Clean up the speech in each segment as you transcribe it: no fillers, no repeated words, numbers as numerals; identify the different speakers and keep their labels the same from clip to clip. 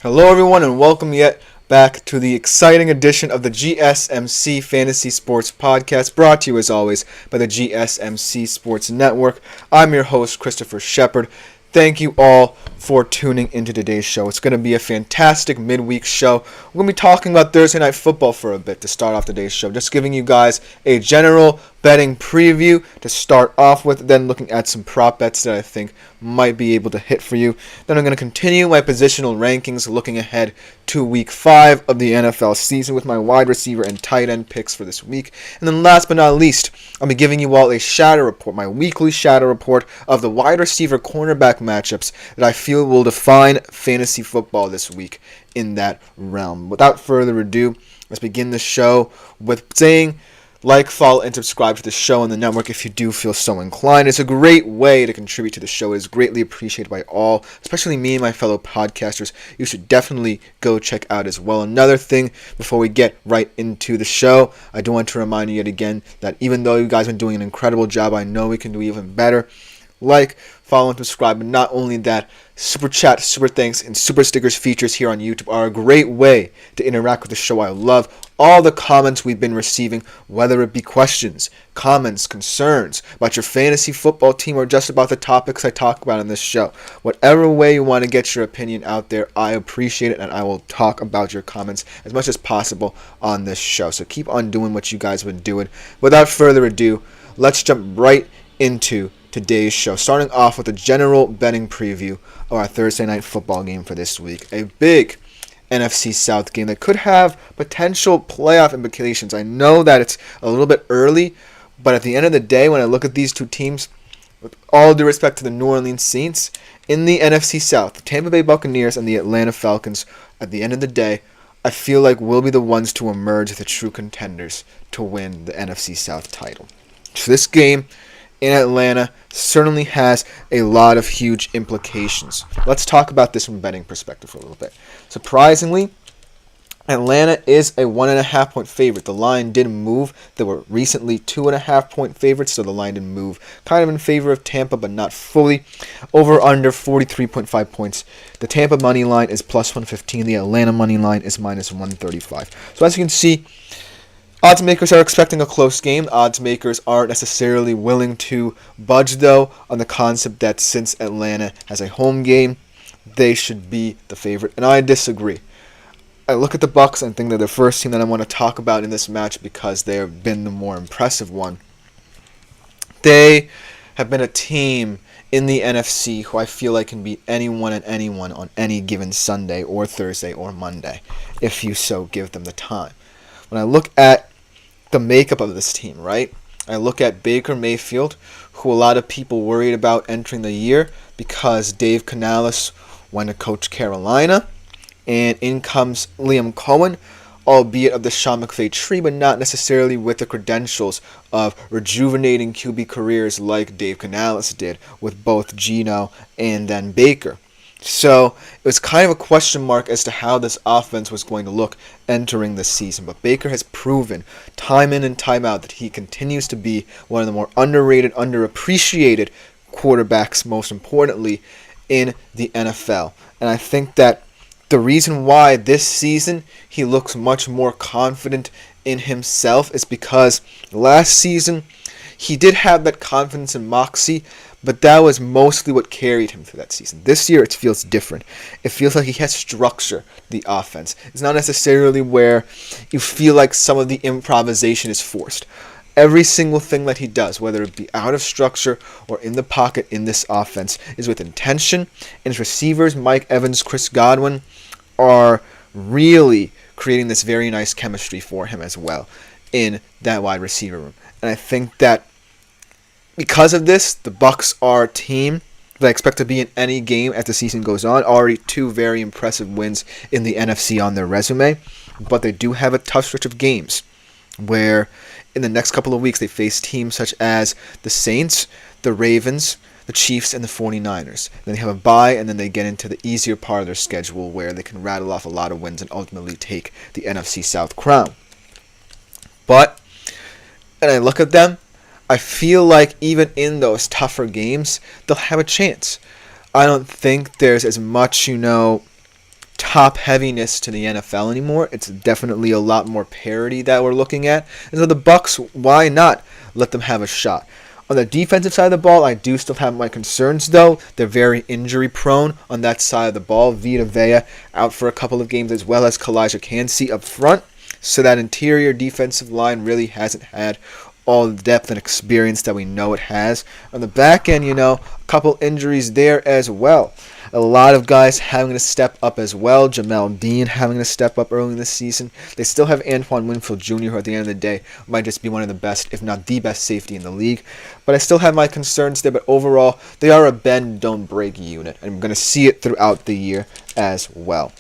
Speaker 1: Hello everyone and welcome yet back to the exciting edition of the GSMC Fantasy Sports Podcast, brought to you as always by the GSMC Sports Network. I'm your host, Christopher Shepard. Thank you all for tuning into today's show. It's going to be a fantastic midweek show. We're going to be talking about Thursday Night Football for a bit to start off today's show. Just giving you guys a general betting preview to start off with, then looking at some prop bets that I think might be able to hit for you. Then I'm going to continue my positional rankings, looking ahead to Week 5 of the NFL season with my wide receiver and tight end picks for this week. And then last but not least, I'll be giving you all a shadow report, my weekly shadow report of the wide receiver cornerback matchups that I feel will define fantasy football this week in that realm. Without further ado, let's begin the show with saying like, follow, and subscribe to the show on the network if you do feel so inclined. It's a great way to contribute to the show. It is greatly appreciated by all, especially me and my fellow podcasters. You should definitely go check out as well. Another thing before we get right into the show, I do want to remind you yet again that even though you guys have been doing an incredible job, I know we can do even better. Like, follow, and subscribe. But not only that, super chat, super thanks, and super stickers features here on YouTube are a great way to interact with the show. I love all the comments we've been receiving, whether it be questions, comments, concerns about your fantasy football team, or just about the topics I talk about in this show. Whatever way you want to get your opinion out there, I appreciate it, and I will talk about your comments as much as possible on this show. So keep on doing what you guys have been doing. Without further ado, let's jump right into today's show, starting off with a general betting preview of our Thursday night football game for this week. A big NFC South game that could have potential playoff implications. I know that it's a little bit early, but at the end of the day, when I look at these two teams, with all due respect to the New Orleans Saints, in the NFC South, the Tampa Bay Buccaneers and the Atlanta Falcons, at the end of the day, I feel like will be the ones to emerge as the true contenders to win the NFC South title. So this game in Atlanta certainly has a lot of huge implications. Let's talk about this from a betting perspective for a little bit. Surprisingly, Atlanta is a 1.5 point favorite. The line did move. There were recently 2.5 point favorites, so the line did move. Kind of in favor of Tampa, but not fully. Over under 43.5 points. The Tampa money line is plus 115. The Atlanta money line is minus 135. So as you can see, odds makers are expecting a close game. Odds makers aren't necessarily willing to budge, though, on the concept that since Atlanta has a home game, they should be the favorite. And I disagree. I look at the Bucs and think they're the first team that I want to talk about in this match because they have been the more impressive one. They have been a team in the NFC who I feel like can beat anyone and anyone on any given Sunday or Thursday or Monday, if you so give them the time. When I look at the makeup of this team, right? I look at Baker Mayfield, who a lot of people worried about entering the year because Dave Canales went to coach Carolina, and in comes Liam Cohen, albeit of the Sean McVay tree, but not necessarily with the credentials of rejuvenating QB careers like Dave Canales did with both Geno and then Baker. So it was kind of a question mark as to how this offense was going to look entering the season. But Baker has proven time in and time out that he continues to be one of the more underrated, underappreciated quarterbacks, most importantly, in the NFL. And I think that the reason why this season he looks much more confident in himself is because last season he did have that confidence and moxie, but that was mostly what carried him through that season. This year, it feels different. It feels like he has structure, the offense. It's not necessarily where you feel like some of the improvisation is forced. Every single thing that he does, whether it be out of structure or in the pocket in this offense, is with intention. And his receivers, Mike Evans, Chris Godwin, are really creating this very nice chemistry for him as well in that wide receiver room. And I think that because of this, the Bucs are a team that I expect to be in any game as the season goes on. Already 2 very impressive wins in the NFC on their resume, but they do have a tough stretch of games where in the next couple of weeks they face teams such as the Saints, the Ravens, the Chiefs, and the 49ers. Then they have a bye, and then they get into the easier part of their schedule where they can rattle off a lot of wins and ultimately take the NFC South crown. But, and I look at them, I feel like even in those tougher games, they'll have a chance. I don't think there's as much, top heaviness to the NFL anymore. It's definitely a lot more parity that we're looking at. And so the Bucks, why not let them have a shot? On the defensive side of the ball, I do still have my concerns, though. They're very injury-prone on that side of the ball. Vita Vea out for a couple of games, as well as Kalijah Kancey up front. So that interior defensive line really hasn't had all the depth and experience that we know it has. On the back end, a couple injuries there as well. A lot of guys having to step up as well. Jamel Dean having to step up early in the season. They still have Antoine Winfield Jr., who at the end of the day might just be one of the best, if not the best safety in the league. But I still have my concerns there. But overall, they are a bend, don't break unit. And I'm going to see it throughout the year as well.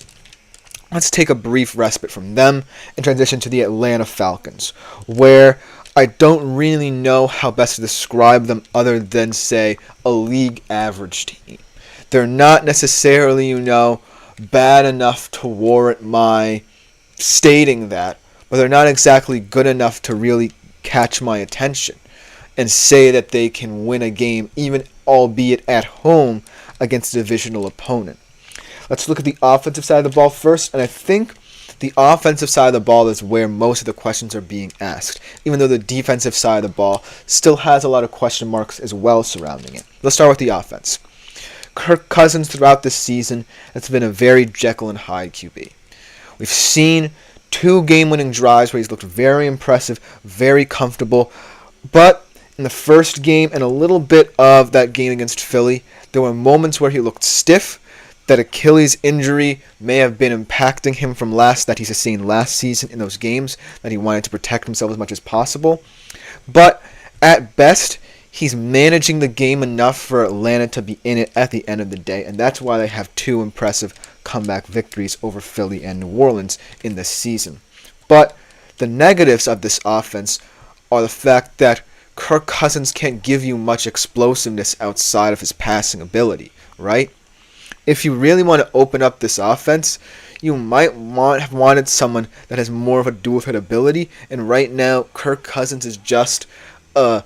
Speaker 1: Let's take a brief respite from them and transition to the Atlanta Falcons, where I don't really know how best to describe them other than, say, a league average team. They're not necessarily, bad enough to warrant my stating that, but they're not exactly good enough to really catch my attention and say that they can win a game, even albeit at home, against a divisional opponent. Let's look at the offensive side of the ball first, and I think the offensive side of the ball is where most of the questions are being asked, even though the defensive side of the ball still has a lot of question marks as well surrounding it. Let's start with the offense. Kirk Cousins throughout this season has been a very Jekyll and Hyde QB. We've seen 2 game-winning drives where he's looked very impressive, very comfortable, but in the first game and a little bit of that game against Philly, there were moments where he looked stiff. That Achilles injury may have been impacting him from that he sustained last season in those games, that he wanted to protect himself as much as possible. But at best, he's managing the game enough for Atlanta to be in it at the end of the day, and that's why they have 2 impressive comeback victories over Philly and New Orleans in this season. But the negatives of this offense are the fact that Kirk Cousins can't give you much explosiveness outside of his passing ability, right? If you really want to open up this offense, you might have wanted someone that has more of a dual threat ability, and right now, Kirk Cousins is just a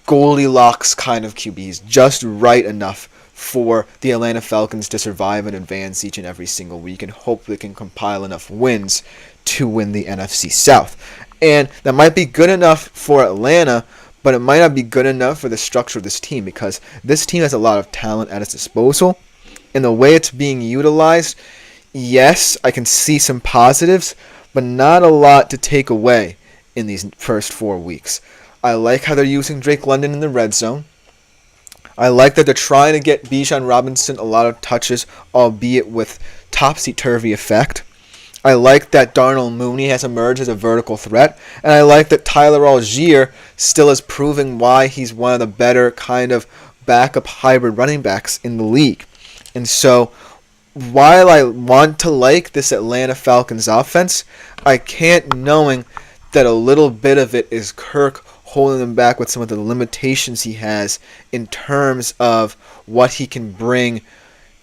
Speaker 1: Goldilocks kind of QB. He's just right enough for the Atlanta Falcons to survive and advance each and every single week and hope they can compile enough wins to win the NFC South. And that might be good enough for Atlanta, but it might not be good enough for the structure of this team, because this team has a lot of talent at its disposal. In the way it's being utilized, yes, I can see some positives, but not a lot to take away in these first 4 weeks. I like how they're using Drake London in the red zone. I like that they're trying to get Bijan Robinson a lot of touches, albeit with topsy-turvy effect. I like that Darnell Mooney has emerged as a vertical threat, and I like that Tyler Algier still is proving why he's one of the better kind of backup hybrid running backs in the league. And so, while I want to like this Atlanta Falcons offense, I can't, knowing that a little bit of it is Kirk holding them back with some of the limitations he has in terms of what he can bring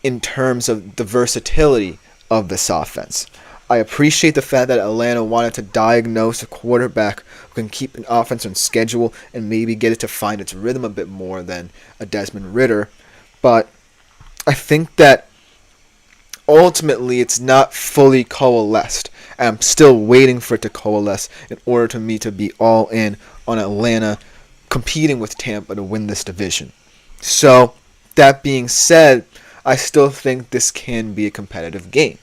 Speaker 1: in terms of the versatility of this offense. I appreciate the fact that Atlanta wanted to diagnose a quarterback who can keep an offense on schedule and maybe get it to find its rhythm a bit more than a Desmond Ridder, but I think that ultimately it's not fully coalesced, and I'm still waiting for it to coalesce in order for me to be all in on Atlanta competing with Tampa to win this division. So, that being said, I still think this can be a competitive game.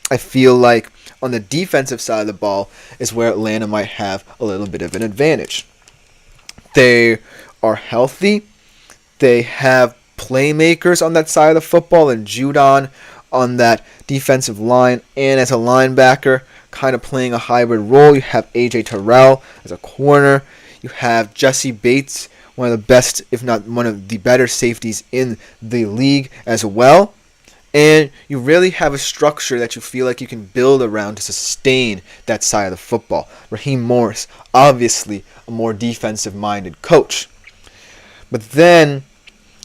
Speaker 1: I feel like on the defensive side of the ball is where Atlanta might have a little bit of an advantage. They are healthy. They have playmakers on that side of the football, and Judon on that defensive line, and as a linebacker, kind of playing a hybrid role. You have A.J. Terrell as a corner. You have Jesse Bates, one of the best, if not one of the better safeties in the league as well. And you really have a structure that you feel like you can build around to sustain that side of the football. Raheem Morris, obviously a more defensive-minded coach. But then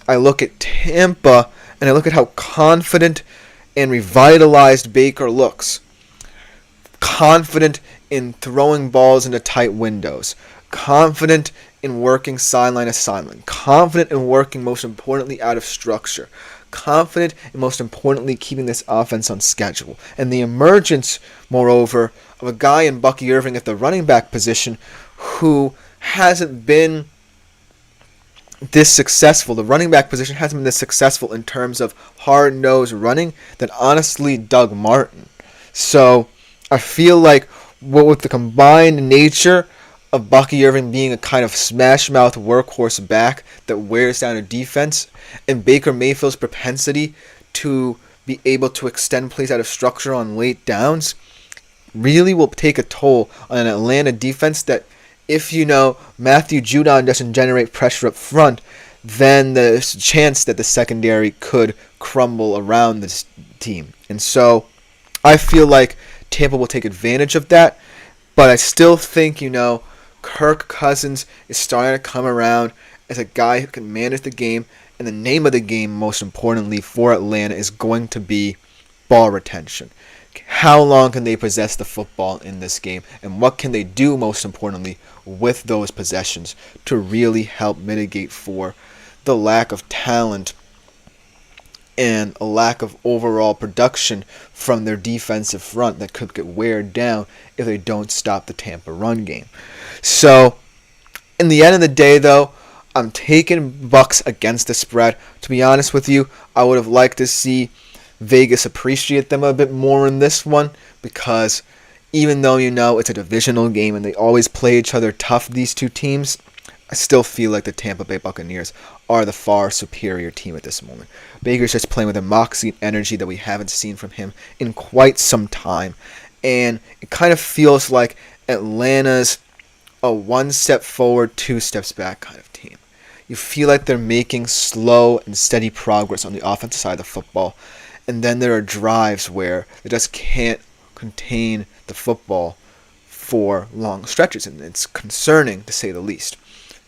Speaker 1: I look at Tampa, and I look at how confident and revitalized Baker looks. Confident in throwing balls into tight windows. Confident in working sideline to sideline, confident in working most importantly out of structure, confident and most importantly keeping this offense on schedule. And the emergence, moreover, of a guy in Bucky Irving at the running back position who hasn't been this successful. The running back position hasn't been this successful in terms of hard-nosed running than honestly Doug Martin. So I feel like with the combined nature of Bucky Irving being a kind of smash-mouth workhorse back that wears down a defense, and Baker Mayfield's propensity to be able to extend plays out of structure on late downs, really will take a toll on an Atlanta defense that, if Matthew Judon doesn't generate pressure up front, then there's a chance that the secondary could crumble around this team. And so I feel like Tampa will take advantage of that, but I still think, Kirk Cousins is starting to come around as a guy who can manage the game, and the name of the game, most importantly, for Atlanta is going to be ball retention. How long can they possess the football in this game, and what can they do, most importantly, with those possessions to really help mitigate for the lack of talent and a lack of overall production from their defensive front that could get weared down if they don't stop the Tampa run game. So, in the end of the day, though, I'm taking Bucks against the spread. To be honest with you, I would have liked to see Vegas appreciate them a bit more in this one, because even though it's a divisional game and they always play each other tough, these two teams, I still feel like the Tampa Bay Buccaneers are the far superior team at this moment. Baker's just playing with a moxie and energy that we haven't seen from him in quite some time, and it kind of feels like Atlanta's a one step forward, two steps back kind of team. You feel like they're making slow and steady progress on the offensive side of the football, and then there are drives where they just can't contain the football for long stretches, and it's concerning to say the least.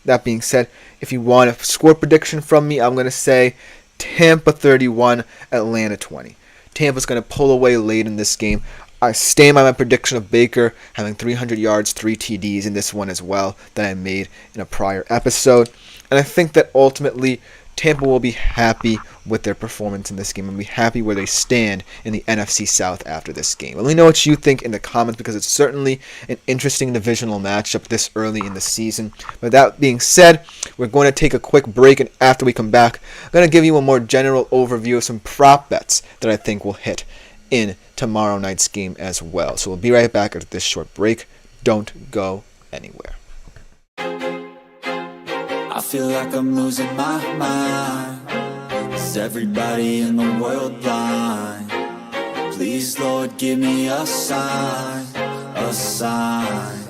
Speaker 1: That being said, if you want a score prediction from me, I'm going to say Tampa 31, Atlanta 20. Tampa's going to pull away late in this game. I stand by my prediction of Baker having 300 yards, 3 TDs in this one as well that I made in a prior episode. And I think that ultimately Tampa will be happy with their performance in this game and be happy where they stand in the NFC South after this game. Let me know what you think in the comments, because it's certainly an interesting divisional matchup this early in the season. With that being said, we're going to take a quick break, and after we come back, I'm going to give you a more general overview of some prop bets that I think will hit in tomorrow night's game as well. So we'll be right back after this short break. Don't go anywhere.
Speaker 2: I feel like I'm losing my mind. Is everybody in the world blind? Please, Lord, give me a sign, a sign.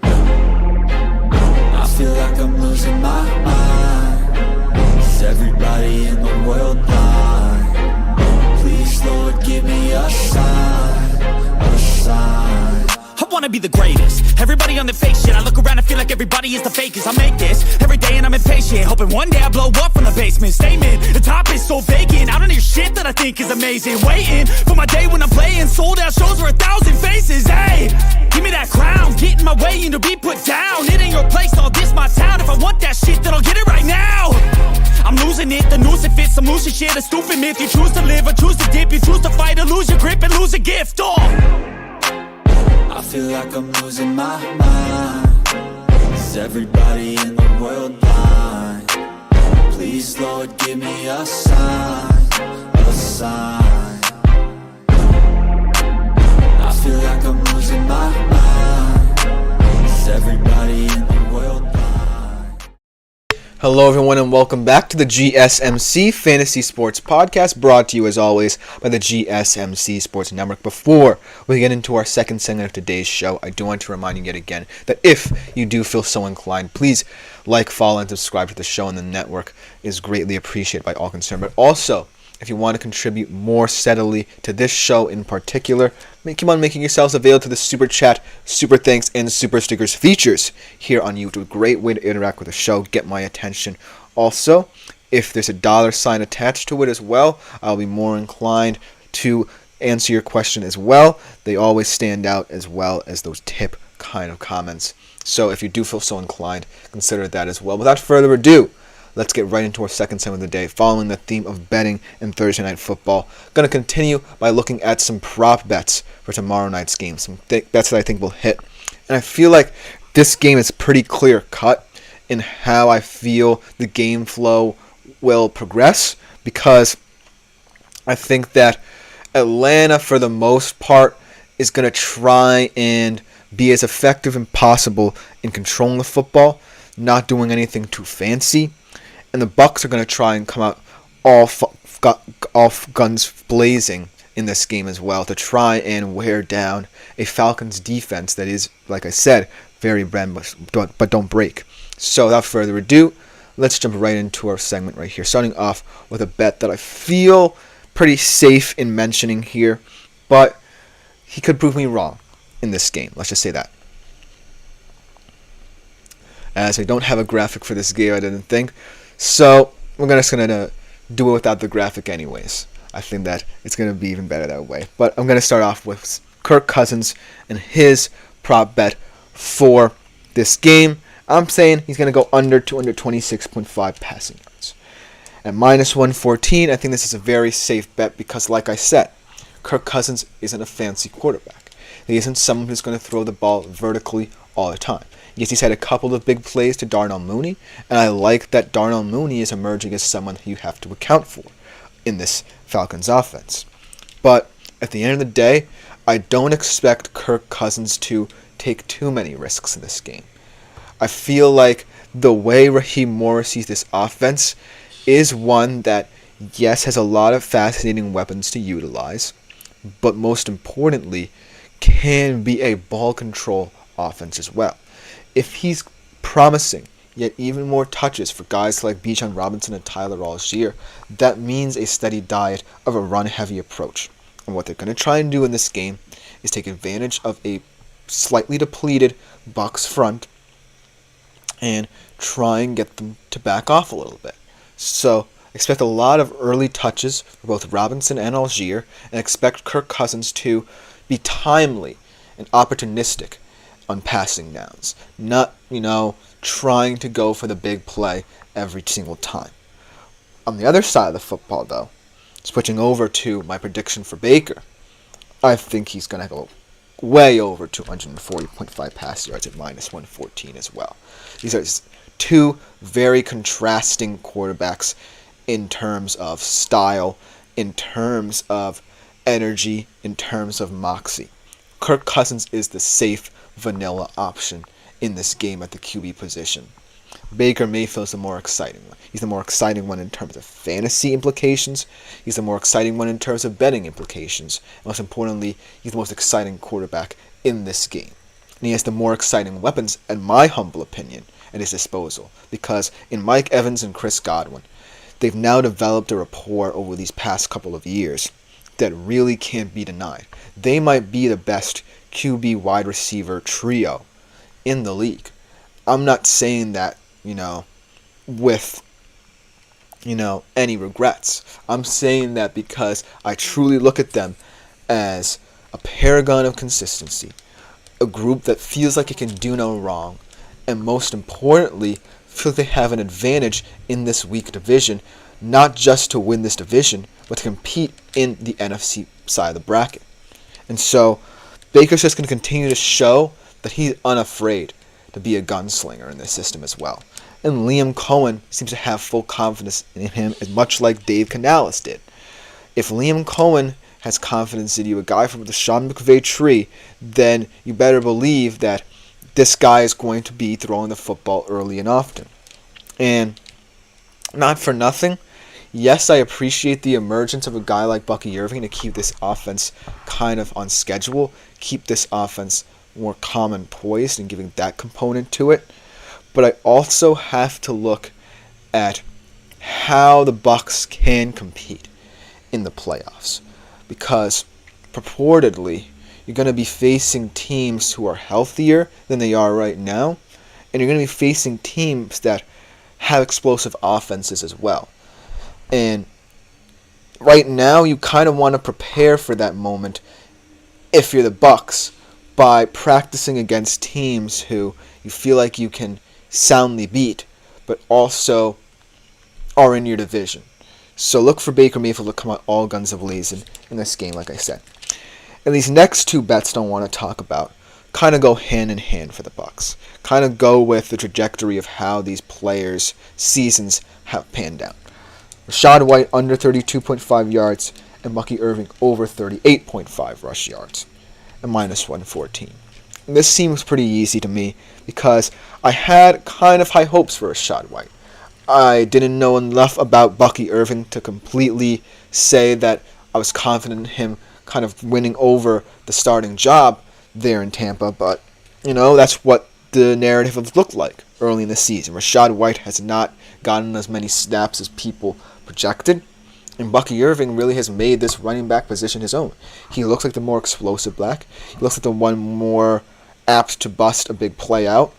Speaker 2: I feel like I'm losing my mind. Is everybody in the world blind? Please, Lord, give me a sign, a sign.
Speaker 3: I wanna be the greatest. Everybody on the fake shit. I look around and feel like everybody is the fakest. I make this every day and I'm impatient, hoping one day I blow up from the basement. Statement, the top is so vacant. I don't hear shit that I think is amazing. Waiting for my day when I'm playing sold out shows for 1,000 faces. Hey, give me that crown, get in my way and to be put down. It ain't your place, all this my town. If I want that shit, then I'll get it right now. I'm losing it, the noose it fits. I'm losing shit, a stupid myth. You choose to live or choose to dip. You choose to fight or lose your grip and lose a gift.
Speaker 2: I feel like I'm losing my mind. Is everybody in the world blind? Please, Lord, give me a sign, a sign. I feel like I'm losing my mind. Is everybody in the world blind?
Speaker 1: Hello everyone and welcome back to the GSMC Fantasy Sports Podcast, brought to you as always by the GSMC Sports Network. Before we get into our second segment of today's show, I do want to remind you yet again that if you do feel so inclined, please like, follow, and subscribe to the show, and the network is greatly appreciated by all concerned. But also, if you want to contribute more steadily to this show in particular, keep on making yourselves available to the Super Chat, Super Thanks, and Super Stickers features here on YouTube. A great way to interact with the show, get my attention. Also, if there's a $ attached to it as well, I'll be more inclined to answer your question as well. They always stand out as well as those tip kind of comments So if you do feel so inclined, consider that as well. Without further ado, let's get right into our second segment of the day, following the theme of betting and Thursday Night Football. Going to continue by looking at some prop bets for tomorrow night's game, some bets that I think will hit. And I feel like this game is pretty clear-cut in how I feel the game flow will progress, because I think that Atlanta, for the most part, is going to try and be as effective as possible in controlling the football, not doing anything too fancy. And the Bucs are going to try and come out off guns blazing in this game as well, to try and wear down a Falcons defense that is, like I said, very bend but don't break. So without further ado, let's jump right into our segment right here, starting off with a bet that I feel pretty safe in mentioning here, but he could prove me wrong in this game. Let's just say that. As I don't have a graphic for this game, I didn't think. So we're just going to do it without the graphic anyways. I think that it's going to be even better that way. But I'm going to start off with Kirk Cousins and his prop bet for this game. I'm saying he's going to go under 226.5 passing yards. At minus 114, I think this is a very safe bet because, like I said, Kirk Cousins isn't a fancy quarterback. He isn't someone who's going to throw the ball vertically all the time. Yes, he's had a couple of big plays to Darnell Mooney, and I like that Darnell Mooney is emerging as someone who you have to account for in this Falcons offense. But at the end of the day, I don't expect Kirk Cousins to take too many risks in this game. I feel like the way Raheem Morris sees this offense is one that, yes, has a lot of fascinating weapons to utilize, but most importantly, can be a ball control offense as well. If he's promising yet even more touches for guys like Bijan Robinson and Tyler Allgeier, that means a steady diet of a run-heavy approach. And what they're going to try and do in this game is take advantage of a slightly depleted Bucs front and try and get them to back off a little bit. So expect a lot of early touches for both Robinson and Allgeier, and expect Kirk Cousins to be timely and opportunistic on passing downs. Not, trying to go for the big play every single time. On the other side of the football, though, switching over to my prediction for Baker, I think he's going to go way over 240.5 pass yards at minus 114 as well. These are two very contrasting quarterbacks in terms of style, in terms of energy, in terms of moxie. Kirk Cousins is the safe, vanilla option in this game at the QB position. Baker Mayfield's the more exciting one. He's the more exciting one in terms of fantasy implications. He's the more exciting one in terms of betting implications. Most importantly, he's the most exciting quarterback in this game. And he has the more exciting weapons, in my humble opinion, at his disposal. Because in Mike Evans and Chris Godwin, they've now developed a rapport over these past couple of years that really can't be denied. They might be the best QB wide receiver trio in the league. I'm not saying that, with, any regrets. I'm saying that because I truly look at them as a paragon of consistency, a group that feels like it can do no wrong, and most importantly, feel they have an advantage in this weak division, not just to win this division, but to compete in the NFC side of the bracket. And so, Baker's just going to continue to show that he's unafraid to be a gunslinger in this system as well. And Liam Cohen seems to have full confidence in him, as much like Dave Canales did. If Liam Cohen has confidence in you, a guy from the Sean McVay tree, then you better believe that this guy is going to be throwing the football early and often. And not for nothing, yes, I appreciate the emergence of a guy like Bucky Irving to keep this offense kind of on schedule, keep this offense more calm and poised, and giving that component to it. But I also have to look at how the Bucs can compete in the playoffs, because purportedly you're going to be facing teams who are healthier than they are right now, and you're going to be facing teams that have explosive offenses as well. And right now you kind of want to prepare for that moment if you're the Bucs, by practicing against teams who you feel like you can soundly beat, but also are in your division. So look for Baker Mayfield to come out all guns a-blazing in this game, like I said. And these next two bets I want to talk about kind of go hand in hand for the Bucs. Kind of go with the trajectory of how these players' seasons have panned out. Rachaad White under 32.5 yards and Bucky Irving over 38.5 rush yards and minus 114. And this seems pretty easy to me because I had kind of high hopes for Rachaad White. I didn't know enough about Bucky Irving to completely say that I was confident in him kind of winning over the starting job there in Tampa, but that's what the narrative has looked like early in the season. Rachaad White has not gotten as many snaps as people projected, and Bucky Irving really has made this running back position his own. He looks like the more explosive back. He looks like the one more apt to bust a big play out,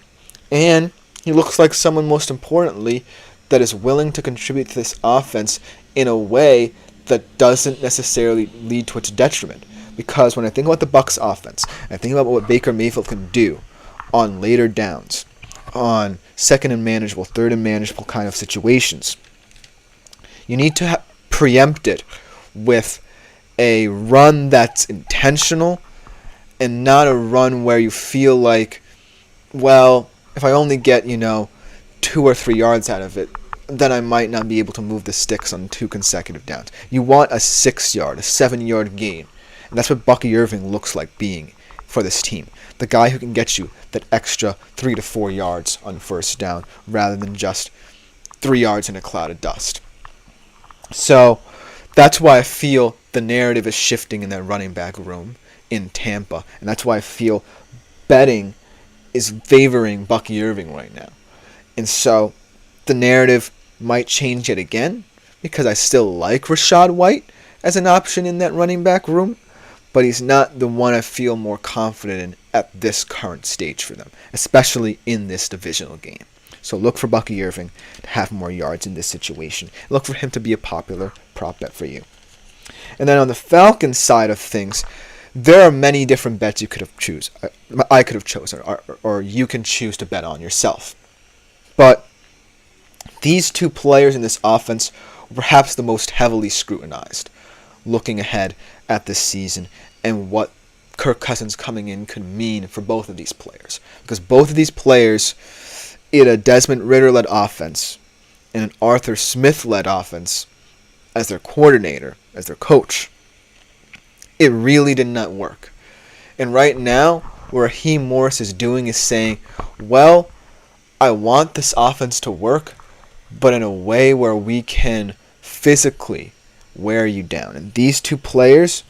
Speaker 1: and he looks like someone, most importantly, that is willing to contribute to this offense in a way that doesn't necessarily lead to its detriment. Because when I think about the Bucs offense, I think about what Baker Mayfield can do on later downs, on second and manageable, third and manageable kind of situations. You need to preempt it with a run that's intentional and not a run where you feel like, well, if I only get, 2 or 3 yards out of it, then I might not be able to move the sticks on 2 consecutive downs. You want a 6-yard, a 7-yard gain. And that's what Bucky Irving looks like being for this team. The guy who can get you that extra 3 to 4 yards on first down rather than just 3 yards in a cloud of dust. So that's why I feel the narrative is shifting in that running back room in Tampa. And that's why I feel betting is favoring Bucky Irving right now. And so the narrative might change yet again because I still like Rachaad White as an option in that running back room, but he's not the one I feel more confident in at this current stage for them, especially in this divisional game. So look for Bucky Irving to have more yards in this situation. Look for him to be a popular prop bet for you. And then on the Falcons side of things, there are many different bets you could have I could have chosen, or you can choose to bet on yourself. But these two players in this offense were perhaps the most heavily scrutinized, looking ahead at this season and what Kirk Cousins coming in could mean for both of these players. Because both of these players in a Desmond Ridder-led offense and an Arthur Smith-led offense as their coordinator, as their coach, it really did not work. And right now, what Raheem Morris is doing is saying, well, I want this offense to work, but in a way where we can physically wear you down. And these two players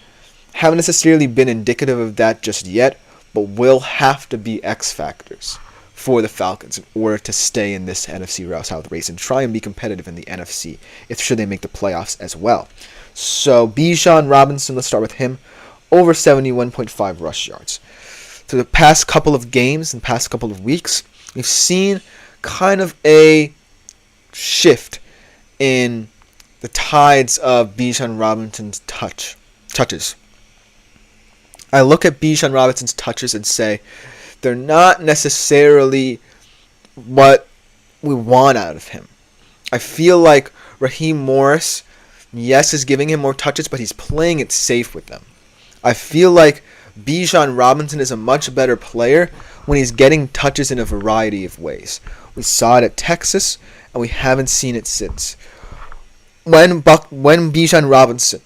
Speaker 1: haven't necessarily been indicative of that just yet, but will have to be X factors for the Falcons in order to stay in this NFC South race and try and be competitive in the NFC should they make the playoffs as well. So Bijan Robinson, let's start with him, over 71.5 rush yards. Through the past couple of games and past couple of weeks, we've seen kind of a shift in the tides of Bijan Robinson's touches. I look at Bijan Robinson's touches and say they're not necessarily what we want out of him. I feel like Raheem Morris, yes, is giving him more touches, but he's playing it safe with them. I feel like Bijan Robinson is a much better player when he's getting touches in a variety of ways. We saw it at Texas, and we haven't seen it since. When Bijan Robinson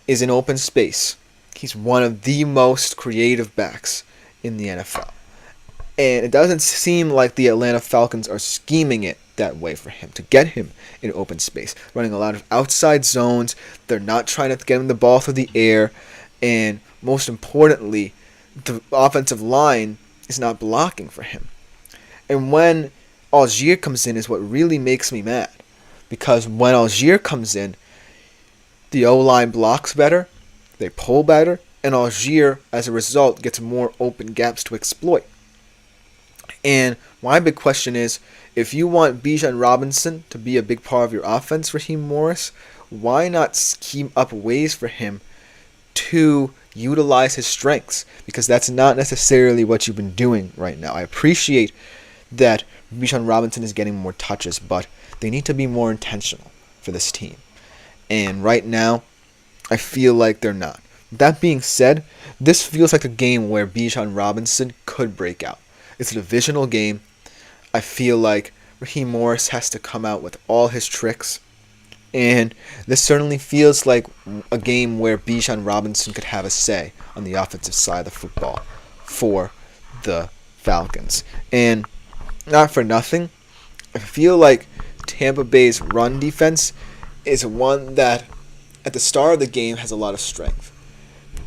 Speaker 1: is in open space, he's one of the most creative backs in the NFL. And it doesn't seem like the Atlanta Falcons are scheming it that way for him, to get him in open space. Running a lot of outside zones. They're not trying to get him the ball through the air. And most importantly, the offensive line is not blocking for him. And when Algier comes in is what really makes me mad. Because when Algier comes in, the O-line blocks better, they pull better, and Algier, as a result, gets more open gaps to exploit. And my big question is, if you want Bijan Robinson to be a big part of your offense, Raheem Morris, why not scheme up ways for him to utilize his strengths, because that's not necessarily what you've been doing right now. I appreciate that Bijan Robinson is getting more touches, but they need to be more intentional for this team. And right now, I feel like they're not. That being said, this feels like a game where Bijan Robinson could break out. It's a divisional game. I feel like Raheem Morris has to come out with all his tricks. And this certainly feels like a game where Bijan Robinson could have a say on the offensive side of the football for the Falcons. And not for nothing, I feel like Tampa Bay's run defense is one that at the start of the game has a lot of strength.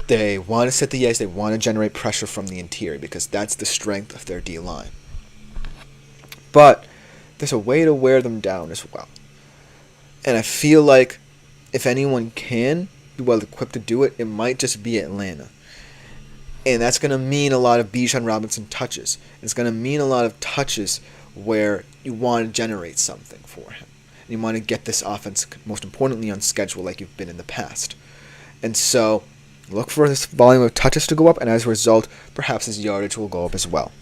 Speaker 1: They want to set the edge. They want to generate pressure from the interior because that's the strength of their D-line. But there's a way to wear them down as well. And I feel like if anyone can be well equipped to do it, it might just be Atlanta. And that's going to mean a lot of Bijan Robinson touches. It's going to mean a lot of touches where you want to generate something for him. And you want to get this offense, most importantly, on schedule like you've been in the past. And so look for this volume of touches to go up, and as a result, perhaps his yardage will go up as well.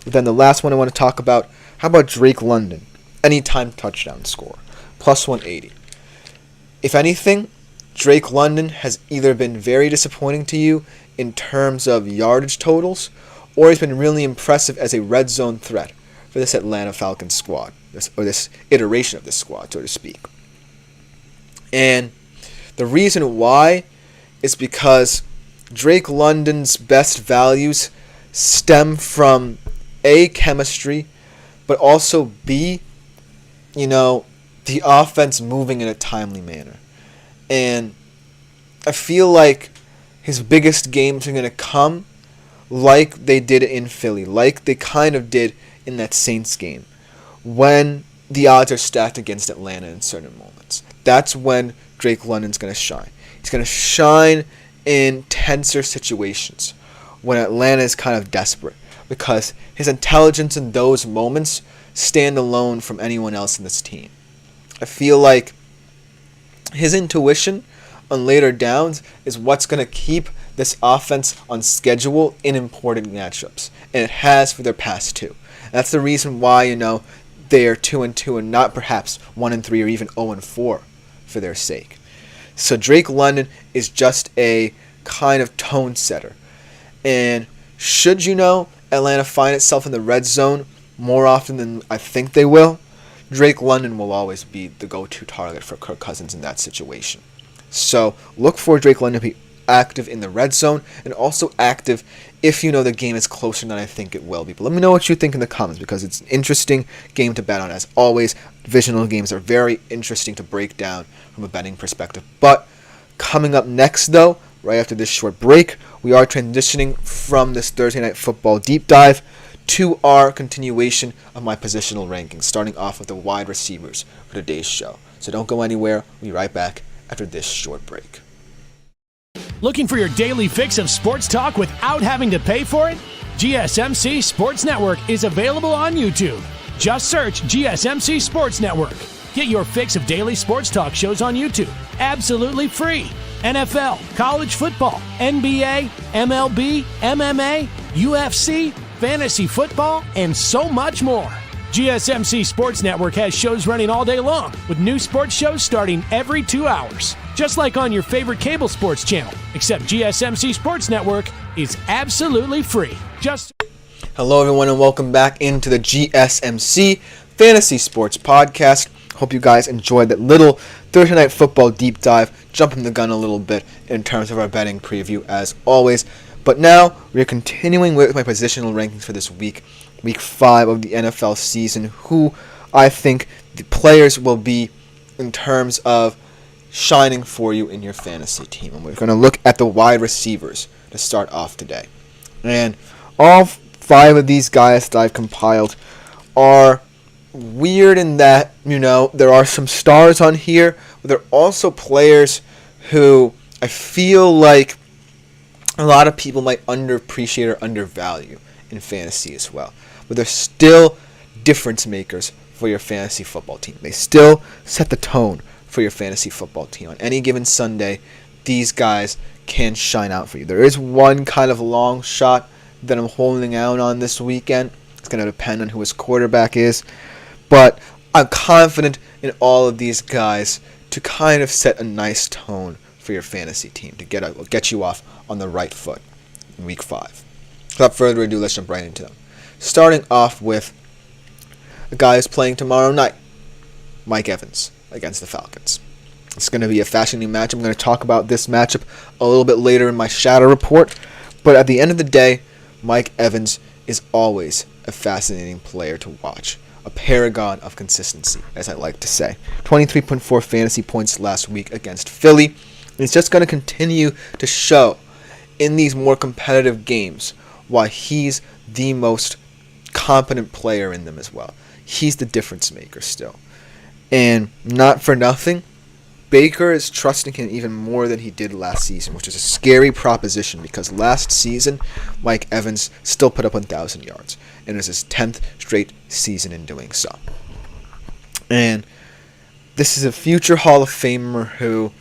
Speaker 1: But then the last one I want to talk about, how about Drake London? Anytime touchdown score, plus 180. If anything, Drake London has either been very disappointing to you in terms of yardage totals, or he's been really impressive as a red zone threat for this Atlanta Falcons squad, this iteration of this squad, so to speak. And the reason why is because Drake London's best values stem from A, chemistry, but also B, the offense moving in a timely manner. And I feel like his biggest games are going to come like they did in Philly, like they kind of did in that Saints game, when the odds are stacked against Atlanta in certain moments. That's when Drake London's going to shine. He's going to shine in tenser situations when Atlanta is kind of desperate, because his intelligence in those moments stand alone from anyone else in this team. I feel like his intuition on later downs is what's going to keep this offense on schedule in important matchups, and it has for their past two. That's the reason why, they are 2-2 and not perhaps 1-3 or even 0-4 for their sake. So Drake London is just a kind of tone setter. And should Atlanta find itself in the red zone more often than I think they will, Drake London will always be the go-to target for Kirk Cousins in that situation. So look for Drake London to be active in the red zone and also active if the game is closer than I think it will be. But let me know what you think in the comments, because it's an interesting game to bet on. As always, divisional games are very interesting to break down from a betting perspective. But coming up next, though, right after this short break, we are transitioning from this Thursday Night Football deep dive to our continuation of my positional rankings, starting off with the wide receivers for today's show. So don't go anywhere. We'll be right back after this short break.
Speaker 4: Looking for your daily fix of sports talk without having to pay for it? GSMC Sports Network is available on YouTube. Just search GSMC Sports Network. Get your fix of daily sports talk shows on YouTube, absolutely free. NFL, college football, NBA, MLB, MMA, UFC, fantasy football, and so much more. GSMC Sports Network has shows running all day long, with new sports shows starting every 2 hours. Just like on your favorite cable sports channel, except GSMC Sports Network is absolutely free.
Speaker 1: Hello everyone, and welcome back into the GSMC Fantasy Sports Podcast. Hope you guys enjoyed that little Thursday Night Football deep dive, jumping the gun a little bit in terms of our betting preview as always. But now we're continuing with my positional rankings for this week 5 of the NFL season, who I think the players will be in terms of shining for you in your fantasy team. And we're going to look at the wide receivers to start off today. And all 5 of these guys that I've compiled are weird in that, there are some stars on here, but there are also players who I feel like a lot of people might underappreciate or undervalue in fantasy as well. But they're still difference makers for your fantasy football team. They still set the tone for your fantasy football team. On any given Sunday, these guys can shine out for you. There is one kind of long shot that I'm holding out on this weekend. It's going to depend on who his quarterback is. But I'm confident in all of these guys to kind of set a nice tone for your fantasy team, to get you off on the right foot in Week 5. Without further ado, let's jump right into them. Starting off with a guy who's playing tomorrow night, Mike Evans against the Falcons. It's going to be a fascinating matchup. I'm going to talk about this matchup a little bit later in my shadow report. But at the end of the day, Mike Evans is always a fascinating player to watch. A paragon of consistency, as I like to say. 23.4 fantasy points last week against Philly. And it's just going to continue to show in these more competitive games why he's the most competent player in them as well. He's the difference maker still. And not for nothing, Baker is trusting him even more than he did last season, which is a scary proposition because last season, Mike Evans still put up 1,000 yards, and it was his 10th straight season in doing so. And this is a future Hall of Famer who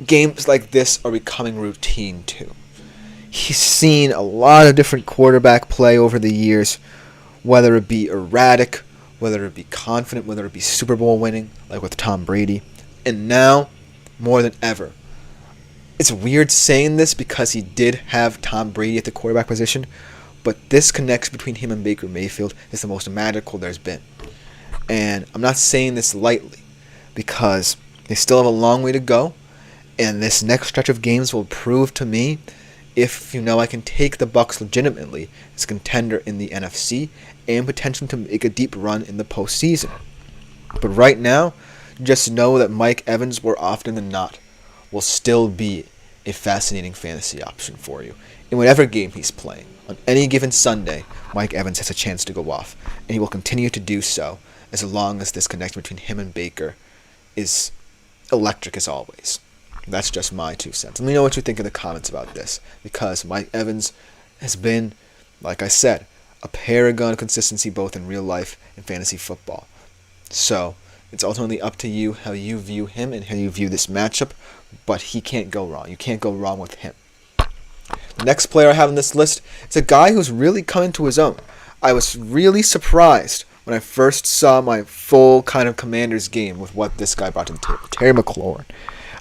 Speaker 1: games like this are becoming routine to. He's seen a lot of different quarterback play over the years, whether it be erratic, whether it be confident, whether it be Super Bowl winning, like with Tom Brady. And now, more than ever, it's weird saying this because he did have Tom Brady at the quarterback position, but this connection between him and Baker Mayfield is the most magical there's been. And I'm not saying this lightly because they still have a long way to go, and this next stretch of games will prove to me if I can take the Bucs legitimately as a contender in the NFC and potentially to make a deep run in the postseason. But right now, just know that Mike Evans, more often than not, will still be a fascinating fantasy option for you. In whatever game he's playing, on any given Sunday, Mike Evans has a chance to go off, and he will continue to do so as long as this connection between him and Baker is electric as always. That's just my 2 cents. Let me know what you think in the comments about this, because Mike Evans has been, like I said, a paragon of consistency both in real life and fantasy football. So it's ultimately up to you how you view him and how you view this matchup, but he can't go wrong. You can't go wrong with him. The next player I have on this list is a guy who's really come into his own. I was really surprised when I first saw my full kind of Commanders game with what this guy brought to the table. Terry McLaurin.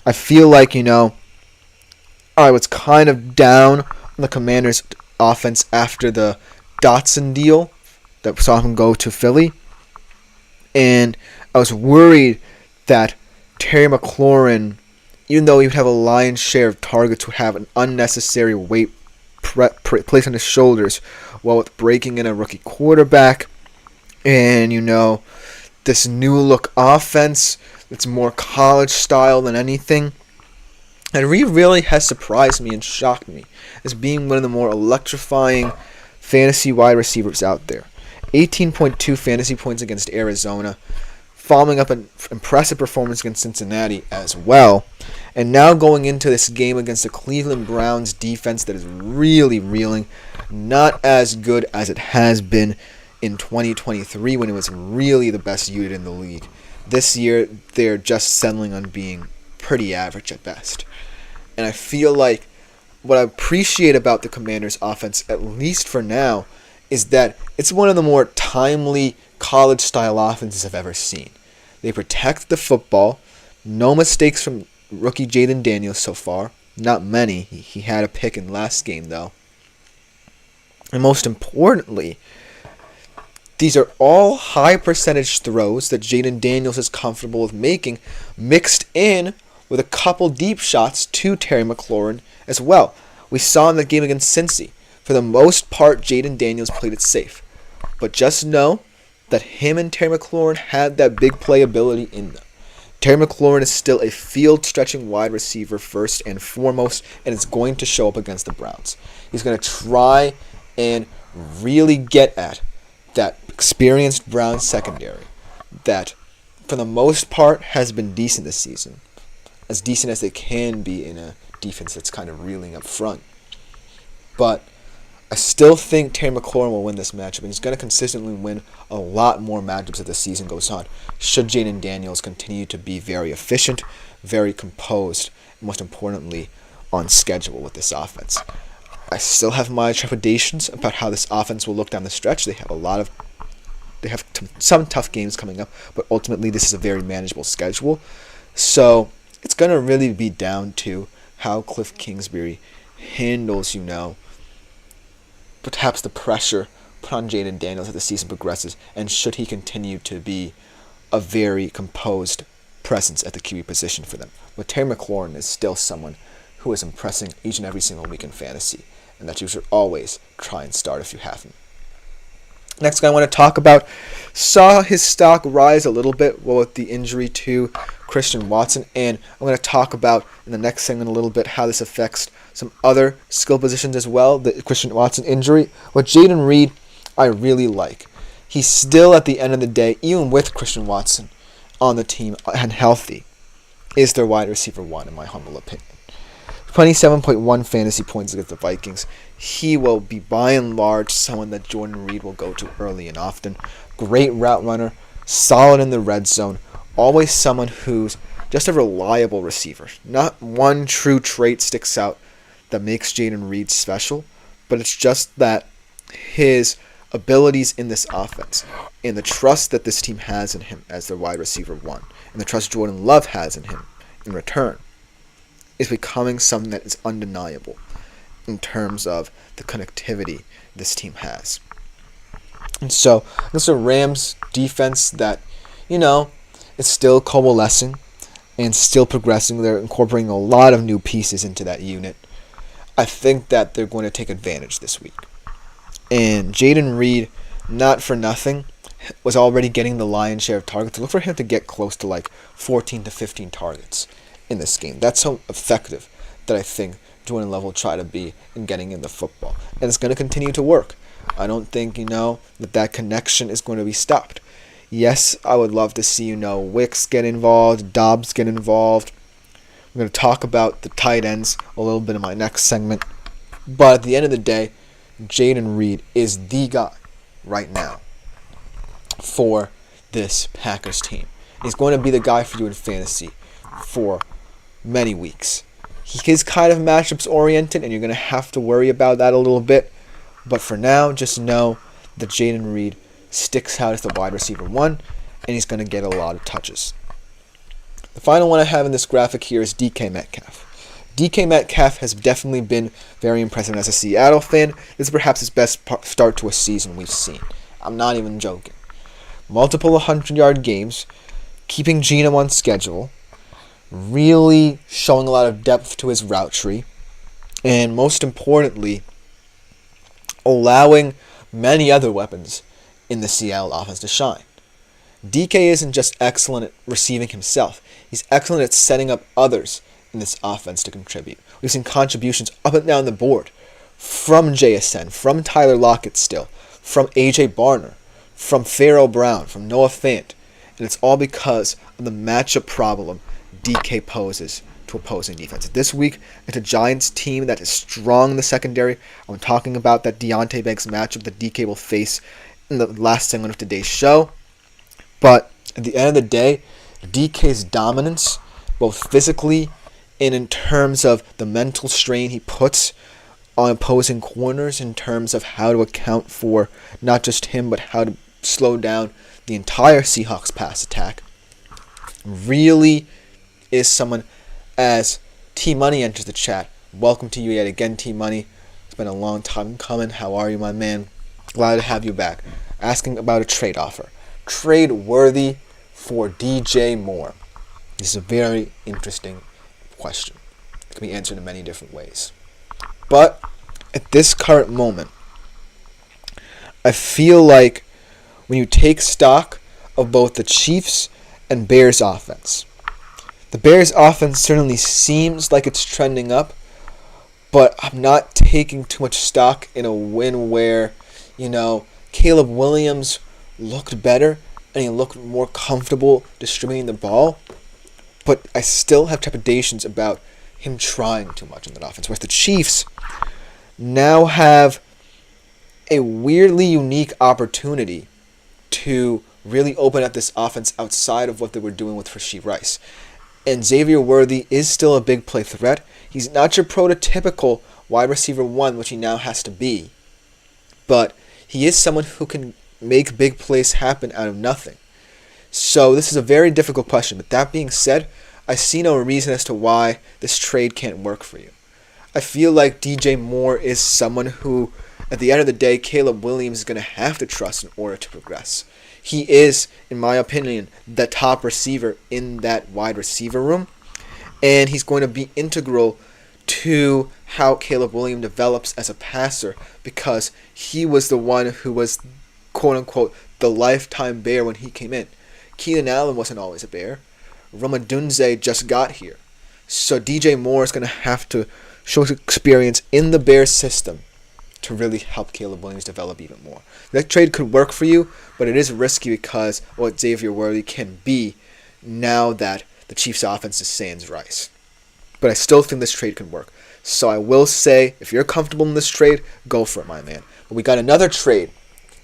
Speaker 1: I feel like, I was kind of down on the Commanders' offense after the Dotson deal that saw him go to Philly. And I was worried that Terry McLaurin, even though he would have a lion's share of targets, would have an unnecessary weight placed on his shoulders while with breaking in a rookie quarterback. And, this new look offense that's more college style than anything. And he really has surprised me and shocked me as being one of the more electrifying fantasy wide receivers out there. 18.2 fantasy points against Arizona, following up an impressive performance against Cincinnati as well. And now going into this game against the Cleveland Browns defense that is really reeling, not as good as it has been in 2023 when it was really the best unit in the league. This year, they're just settling on being pretty average at best. And I feel like what I appreciate about the Commanders' offense, at least for now, is that it's one of the more timely college-style offenses I've ever seen. They protect the football. No mistakes from rookie Jaden Daniels so far. Not many. He had a pick in last game, though. And most importantly, these are all high percentage throws that Jaden Daniels is comfortable with making, mixed in with a couple deep shots to Terry McLaurin as well. We saw in the game against Cincy. For the most part, Jaden Daniels played it safe. But just know that him and Terry McLaurin had that big play ability in them. Terry McLaurin is still a field-stretching wide receiver first and foremost, and it's going to show up against the Browns. He's going to try and really get at that experienced Browns secondary that, for the most part, has been decent this season. As decent as they can be in a defense that's kind of reeling up front. But I still think Terry McLaurin will win this matchup, and he's going to consistently win a lot more matchups as the season goes on, should Jaden Daniels continue to be very efficient, very composed, and most importantly, on schedule with this offense. I still have my trepidations about how this offense will look down the stretch. They have some tough games coming up, but ultimately this is a very manageable schedule. So it's going to really be down to how Cliff Kingsbury handles, perhaps the pressure put on Jaden Daniels as the season progresses, and should he continue to be a very composed presence at the QB position for them. But Terry McLaurin is still someone who is impressing each and every single week in fantasy, and that you should always try and start if you have him. Next guy I want to talk about saw his stock rise a little bit with the injury to Christian Watson, and I'm going to talk about in the next segment a little bit how this affects some other skill positions as well, the Christian Watson injury. But Jaden Reed, I really like. He's still, at the end of the day, even with Christian Watson on the team and healthy, is their wide receiver one, in my humble opinion. 27.1 fantasy points against the Vikings. He will be, by and large, someone that Jordan Reed will go to early and often. Great route runner, solid in the red zone, always someone who's just a reliable receiver. Not one true trait sticks out that makes Jaden Reed special, but it's just that his abilities in this offense and the trust that this team has in him as their wide receiver one, and the trust Jordan Love has in him in return, is becoming something that is undeniable in terms of the connectivity this team has. And so, this is a Rams defense that, is still coalescing and still progressing. They're incorporating a lot of new pieces into that unit. I think that they're going to take advantage this week. And Jaden Reed, not for nothing, was already getting the lion's share of targets. Look for him to get close to 14 to 15 targets in this game. That's how effective that I think Jordan Love will try to be in getting in the football. And it's going to continue to work. I don't think, that connection is going to be stopped. Yes, I would love to see, Wicks get involved, Dobbs get involved. I'm going to talk about the tight ends a little bit in my next segment. But at the end of the day, Jaden Reed is the guy right now for this Packers team. He's going to be the guy for you in fantasy for many weeks. He is kind of matchups oriented, and you're going to have to worry about that a little bit. But for now, just know that Jaden Reed sticks out as the wide receiver one, and he's going to get a lot of touches. The final one I have in this graphic here is DK Metcalf. DK Metcalf has definitely been very impressive as a Seattle fan. This is perhaps his best start to a season we've seen. I'm not even joking. Multiple 100-yard games, keeping Geno on schedule, really showing a lot of depth to his route tree, and most importantly, allowing many other weapons in the Seattle offense to shine. DK isn't just excellent at receiving himself. He's excellent at setting up others in this offense to contribute. We've seen contributions up and down the board from JSN, from Tyler Lockett still, from AJ Barner, from Pharaoh Brown, from Noah Fant. And it's all because of the matchup problem DK poses to opposing defense. This week, it's a Giants team that is strong in the secondary. I'm talking about that Deontay Banks matchup that DK will face in the last segment of today's show. But at the end of the day, DK's dominance, both physically and in terms of the mental strain he puts on opposing corners in terms of how to account for not just him, but how to slow down the entire Seahawks pass attack, really is someone. As T-Money enters the chat, welcome to you yet again, T-Money. It's been a long time coming. How are you, my man? Glad to have you back. Asking about a trade offer. Trade worthy for DJ Moore. This is a very interesting question. It can be answered in many different ways. But at this current moment, I feel like when you take stock of both the Chiefs and Bears offense, the Bears offense certainly seems like it's trending up, but I'm not taking too much stock in a win where, Caleb Williams looked better and he looked more comfortable distributing the ball, but I still have trepidations about him trying too much in that offense. Whereas the Chiefs now have a weirdly unique opportunity to really open up this offense outside of what they were doing with Rashee Rice. And Xavier Worthy is still a big play threat. He's not your prototypical wide receiver one, which he now has to be. But he is someone who can make big plays happen out of nothing. So this is a very difficult question. But that being said, I see no reason as to why this trade can't work for you. I feel like DJ Moore is someone who, at the end of the day, Caleb Williams is going to have to trust in order to progress. He is, in my opinion, the top receiver in that wide receiver room. And he's going to be integral to how Caleb Williams develops as a passer, because he was the one who was, quote-unquote, the lifetime Bear when he came in. Keenan Allen wasn't always a Bear. Ramadunze just got here. So DJ Moore is going to have to show experience in the Bears system to really help Caleb Williams develop even more. That trade could work for you, but it is risky because of what Xavier Worthy can be now that the Chiefs' offense is sans Rice. But I still think this trade can work. So I will say, if you're comfortable in this trade, go for it, my man. But we got another trade,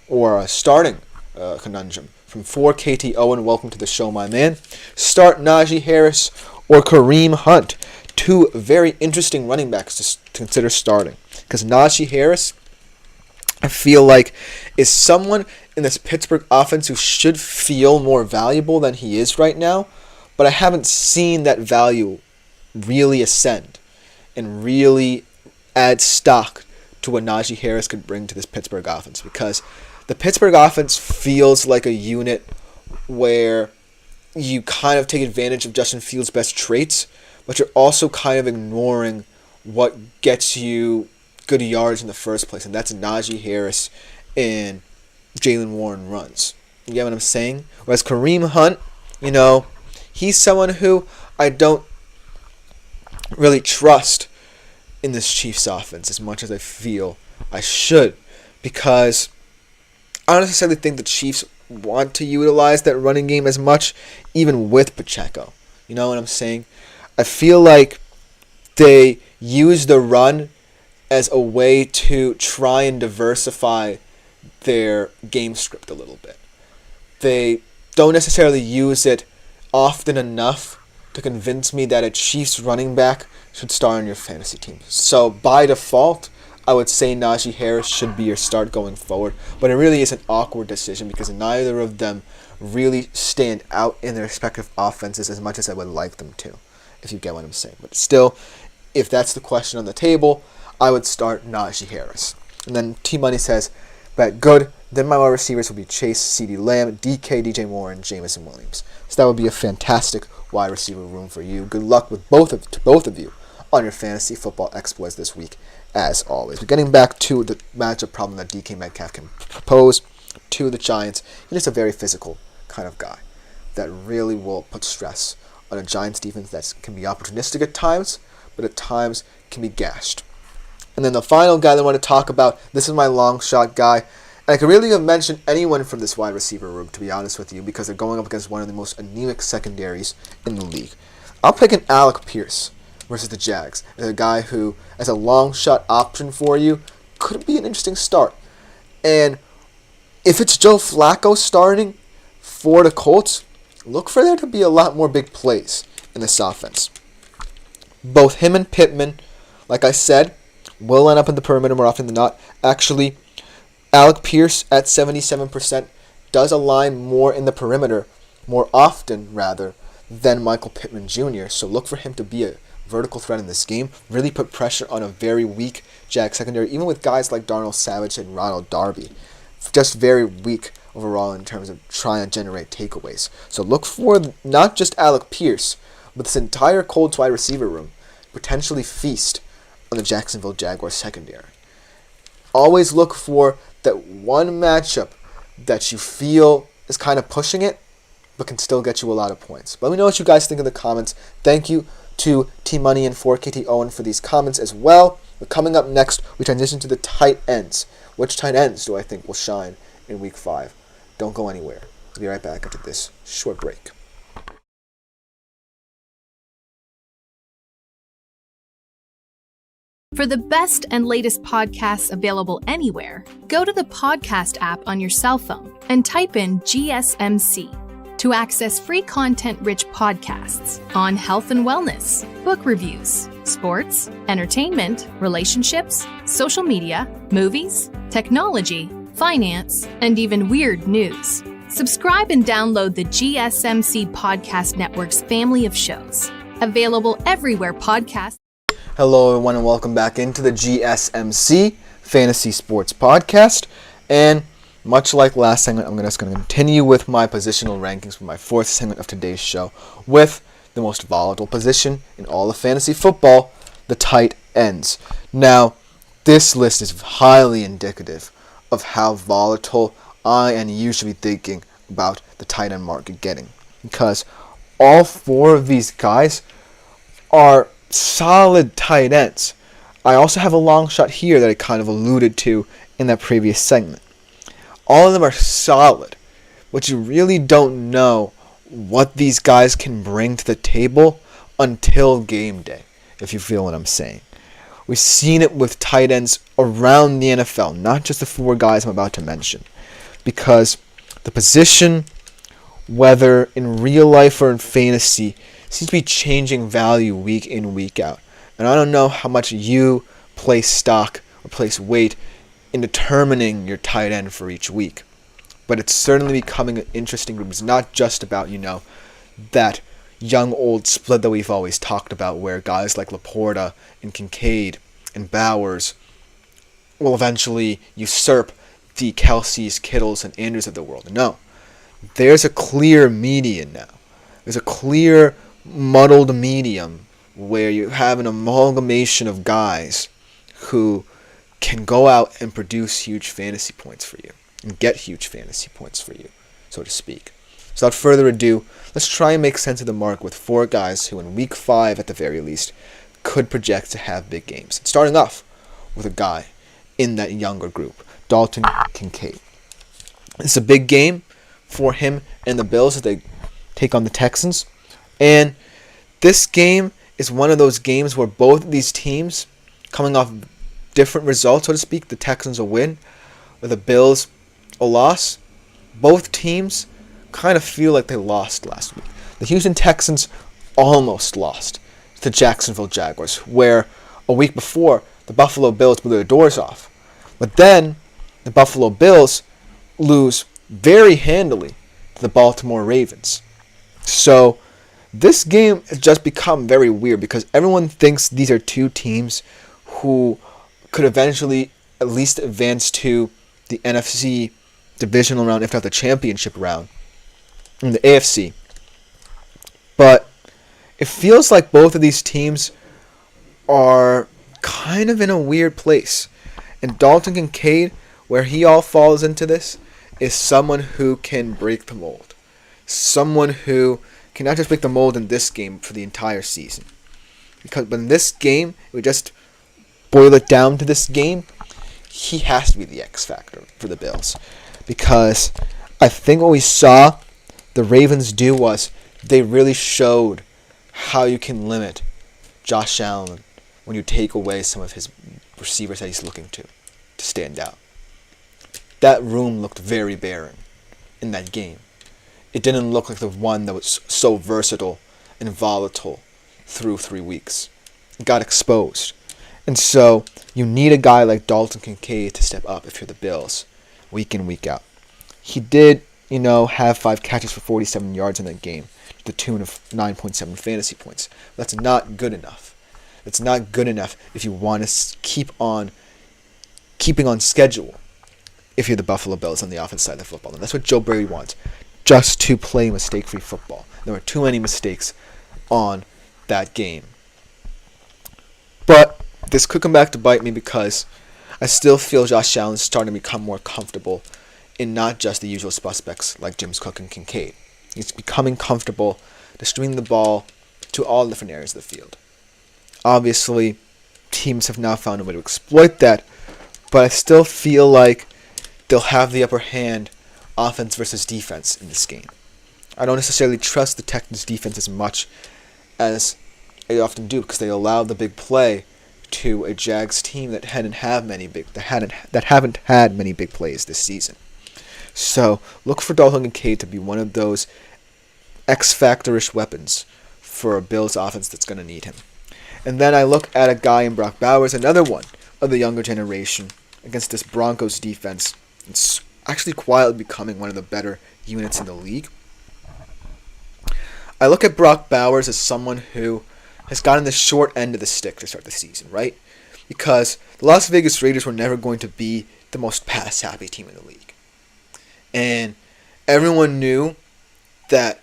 Speaker 1: or a starting conundrum, from 4KT Owen. Welcome to the show, my man. Start Najee Harris or Kareem Hunt. Two very interesting running backs to consider starting. Because Najee Harris, I feel like, is someone in this Pittsburgh offense who should feel more valuable than he is right now. But I haven't seen that value really ascend and really add stock to what Najee Harris could bring to this Pittsburgh offense. Because the Pittsburgh offense feels like a unit where you kind of take advantage of Justin Fields' best traits, but you're also kind of ignoring what gets you good yards in the first place, and that's Najee Harris and Jaylen Warren runs. You get what I'm saying? Whereas Kareem Hunt, he's someone who I don't really trust in this Chiefs offense as much as I feel I should, because I don't necessarily think the Chiefs want to utilize that running game as much, even with Pacheco. You know what I'm saying? I feel like they use the run as a way to try and diversify their game script a little bit. They don't necessarily use it often enough to convince me that a Chiefs running back should start on your fantasy team. So by default, I would say Najee Harris should be your start going forward, but it really is an awkward decision because neither of them really stand out in their respective offenses as much as I would like them to, if you get what I'm saying. But still, if that's the question on the table, I would start Najee Harris. And then T-Money says, bet good. Then my wide receivers will be Chase, CeeDee Lamb, DK, DJ Moore, and Jameson Williams. So that would be a fantastic wide receiver room for you. Good luck with both of you on your fantasy football exploits this week, as always. But getting back to the matchup problem that DK Metcalf can propose to the Giants, he's just a very physical kind of guy that really will put stress on a Giants defense that can be opportunistic at times, but at times can be gashed. And then the final guy that I want to talk about, this is my long shot guy. And I could really have mentioned anyone from this wide receiver room, to be honest with you, because they're going up against one of the most anemic secondaries in the league. I'll pick an Alec Pierce versus the Jags as a guy who, as a long shot option for you, could be an interesting start. And if it's Joe Flacco starting for the Colts, look for there to be a lot more big plays in this offense. Both him and Pittman, like I said, will line up in the perimeter more often than not. Actually, Alec Pierce at 77% does align more in the perimeter, more often rather, than Michael Pittman Jr. So look for him to be a vertical threat in this game. Really put pressure on a very weak Jag secondary, even with guys like Darnell Savage and Ronald Darby. Just very weak overall in terms of trying to generate takeaways. So look for not just Alec Pierce, but this entire Colts wide receiver room potentially feast on the Jacksonville Jaguars secondary. Always look for that one matchup that you feel is kind of pushing it, but can still get you a lot of points. Let me know what you guys think in the comments. Thank you to T-Money and 4KT Owen for these comments as well. But coming up next, we transition to the tight ends. Which tight ends do I think will shine in Week 5? Don't go anywhere. We'll be right back after this short break.
Speaker 5: For the best and latest podcasts available anywhere, go to the podcast app on your cell phone and type in GSMC to access free content-rich podcasts on health and wellness, book reviews, sports, entertainment, relationships, social media, movies, technology, finance, and even weird news. Subscribe and download the GSMC Podcast Network's family of shows, available everywhere podcasts.
Speaker 1: Hello, everyone, and welcome back into the GSMC Fantasy Sports Podcast. And much like last segment, I'm just going to continue with my positional rankings for my fourth segment of today's show with the most volatile position in all of fantasy football, the tight ends. Now, this list is highly indicative of how volatile I am usually thinking about the tight end market getting, because all four of these guys are solid tight ends. I also have a long shot here that I kind of alluded to in that previous segment. All of them are solid, but you really don't know what these guys can bring to the table until game day, if you feel what I'm saying. We've seen it with tight ends around the NFL, not just the four guys I'm about to mention, because the position, whether in real life or in fantasy, seems to be changing value week in, week out. And I don't know how much you place stock or place weight in determining your tight end for each week. But it's certainly becoming an interesting group. It's not just about, that young-old split that we've always talked about, where guys like Laporta and Kincaid and Bowers will eventually usurp the Kelce's, Kittles, and Andrews of the world. No. There's a clear median now. There's a clear muddled medium where you have an amalgamation of guys who can go out and produce huge fantasy points for you and get huge fantasy points for you, so to speak. So without further ado, let's try and make sense of the mark with four guys who in week 5 at the very least could project to have big games. Starting off with a guy in that younger group, Dalton Kincaid. It's a big game for him and the Bills as they take on the Texans. And this game is one of those games where both of these teams, coming off different results, so to speak, the Texans a win, or the Bills a loss, both teams kind of feel like they lost last week. The Houston Texans almost lost to the Jacksonville Jaguars, where a week before, the Buffalo Bills blew their doors off. But then, the Buffalo Bills lose very handily to the Baltimore Ravens. So, this game has just become very weird because everyone thinks these are two teams who could eventually at least advance to the NFC divisional round, if not the championship round, in the AFC. But it feels like both of these teams are kind of in a weird place. And Dalton Kincaid, where he all falls into this, is someone who can break the mold. Someone who can not just break the mold in this game for the entire season. But in this game, we just boil it down to this game, he has to be the X factor for the Bills. Because I think what we saw the Ravens do was they really showed how you can limit Josh Allen when you take away some of his receivers that he's looking to stand out. That room looked very barren in that game. It didn't look like the one that was so versatile and volatile through 3 weeks. It got exposed. And so you need a guy like Dalton Kincaid to step up if you're the Bills, week in, week out. He did, have 5 catches for 47 yards in that game, to the tune of 9.7 fantasy points. That's not good enough. That's not good enough if you want to keeping on schedule if you're the Buffalo Bills on the offense side of the football. And that's what Joe Brady wants, just to play mistake-free football. There were too many mistakes on that game. But this could come back to bite me because I still feel Josh Allen is starting to become more comfortable in not just the usual suspects like James Cook and Kincaid. He's becoming comfortable distributing the ball to all different areas of the field. Obviously, teams have now found a way to exploit that, but I still feel like they'll have the upper hand offense versus defense in this game. I don't necessarily trust the Texans defense as much as they often do because they allow the big play to a Jags team that haven't had many big plays this season. So look for Dalton Kincaid to be one of those X-factor-ish weapons for a Bills offense that's going to need him. And then I look at a guy in Brock Bowers, another one of the younger generation, against this Broncos defense. It's actually quietly becoming one of the better units in the league. I look at Brock Bowers as someone who has gotten the short end of the stick to start the season, right? Because the Las Vegas Raiders were never going to be the most pass-happy team in the league. And everyone knew that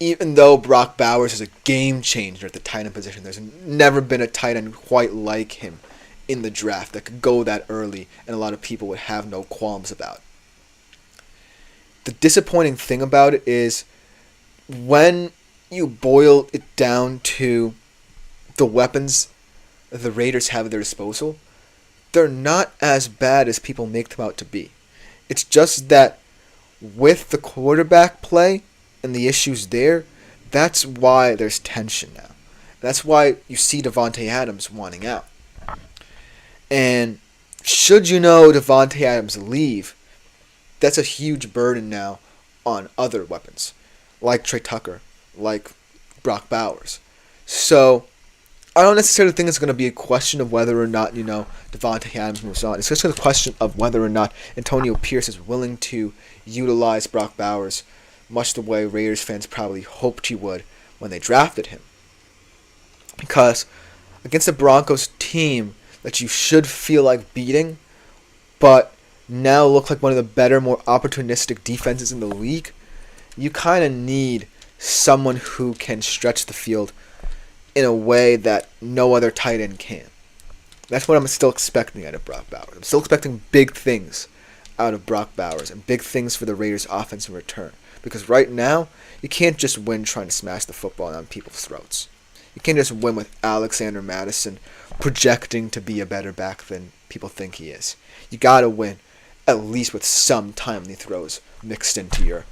Speaker 1: even though Brock Bowers is a game changer at the tight end position, there's never been a tight end quite like him in the draft that could go that early and a lot of people would have no qualms about. The disappointing thing about it is when you boil it down to the weapons the Raiders have at their disposal, they're not as bad as people make them out to be. It's just that with the quarterback play and the issues there, that's why there's tension now. That's why you see Davante Adams wanting out. And should you know Davante Adams leave, that's a huge burden now on other weapons, like Trey Tucker, like Brock Bowers. So I don't necessarily think it's going to be a question of whether or not, Davante Adams moves on. It's just a question of whether or not Antonio Pierce is willing to utilize Brock Bowers much the way Raiders fans probably hoped he would when they drafted him. Because against the Broncos team that you should feel like beating, but now look like one of the better, more opportunistic defenses in the league, you kind of need someone who can stretch the field in a way that no other tight end can. That's what I'm still expecting out of Brock Bowers. I'm still expecting big things out of Brock Bowers and big things for the Raiders' offense in return. Because right now, you can't just win trying to smash the football down people's throats. You can't just win with Alexander Mattison projecting to be a better back than people think he is. You gotta win at least with some timely throws mixed into your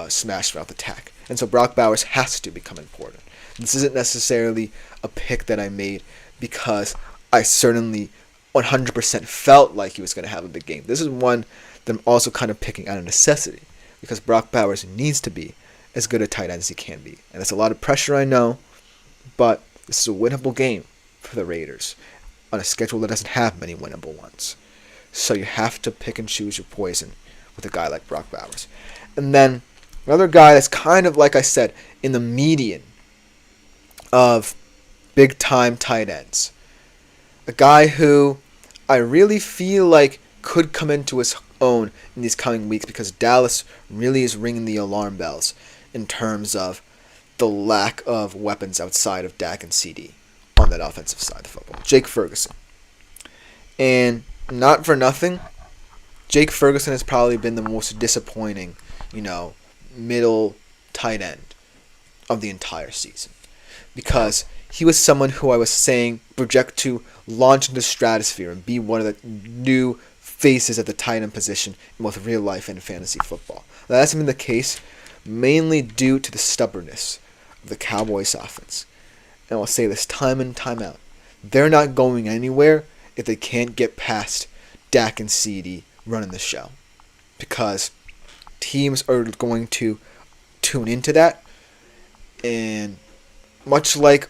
Speaker 1: smash mouth attack. And so Brock Bowers has to become important. This isn't necessarily a pick that I made because I certainly 100% felt like he was going to have a big game. This is one that I'm also kind of picking out of necessity because Brock Bowers needs to be as good a tight end as he can be. And that's a lot of pressure, I know, but this is a winnable game for the Raiders on a schedule that doesn't have many winnable ones. So you have to pick and choose your poison with a guy like Brock Bowers. And then another guy that's kind of, like I said, in the median of big-time tight ends. A guy who I really feel like could come into his own in these coming weeks because Dallas really is ringing the alarm bells in terms of the lack of weapons outside of Dak and CD on that offensive side of the football. Jake Ferguson. And not for nothing, Jake Ferguson has probably been the most disappointing, middle tight end of the entire season. Because he was someone who I was saying project to launch into the stratosphere and be one of the new faces at the tight end position in both real life and fantasy football. Now, that's been the case mainly due to the stubbornness of the Cowboys offense. And I'll say this time in, time out. They're not going anywhere if they can't get past Dak and CD running the show. Because teams are going to tune into that. And much like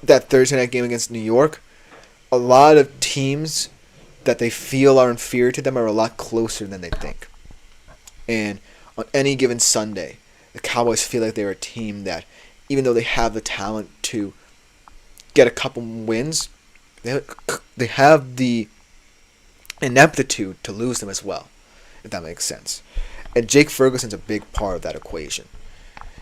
Speaker 1: that Thursday night game against New York, a lot of teams that they feel are inferior to them are a lot closer than they think. And on any given Sunday, the Cowboys feel like they're a team that, even though they have the talent to get a couple wins, they have the ineptitude to lose them as well, if that makes sense. And Jake Ferguson's a big part of that equation.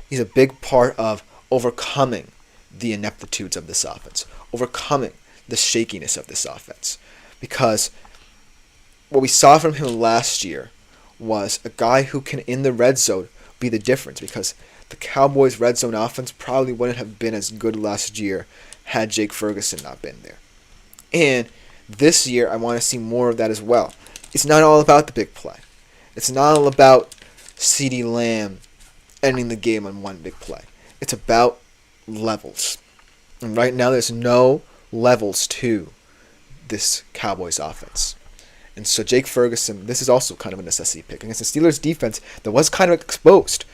Speaker 1: He's a big part of overcoming the ineptitudes of this offense, overcoming the shakiness of this offense. Because what we saw from him last year was a guy who can, in the red zone, be the difference. Because the Cowboys' red zone offense probably wouldn't have been as good last year had Jake Ferguson not been there. And this year, I want to see more of that as well. It's not all about the big play. It's not all about CeeDee Lamb ending the game on one big play. It's about levels. And right now, there's no levels to this Cowboys offense. And so Jake Ferguson, this is also kind of a necessity pick against the Steelers defense that was kind of exposed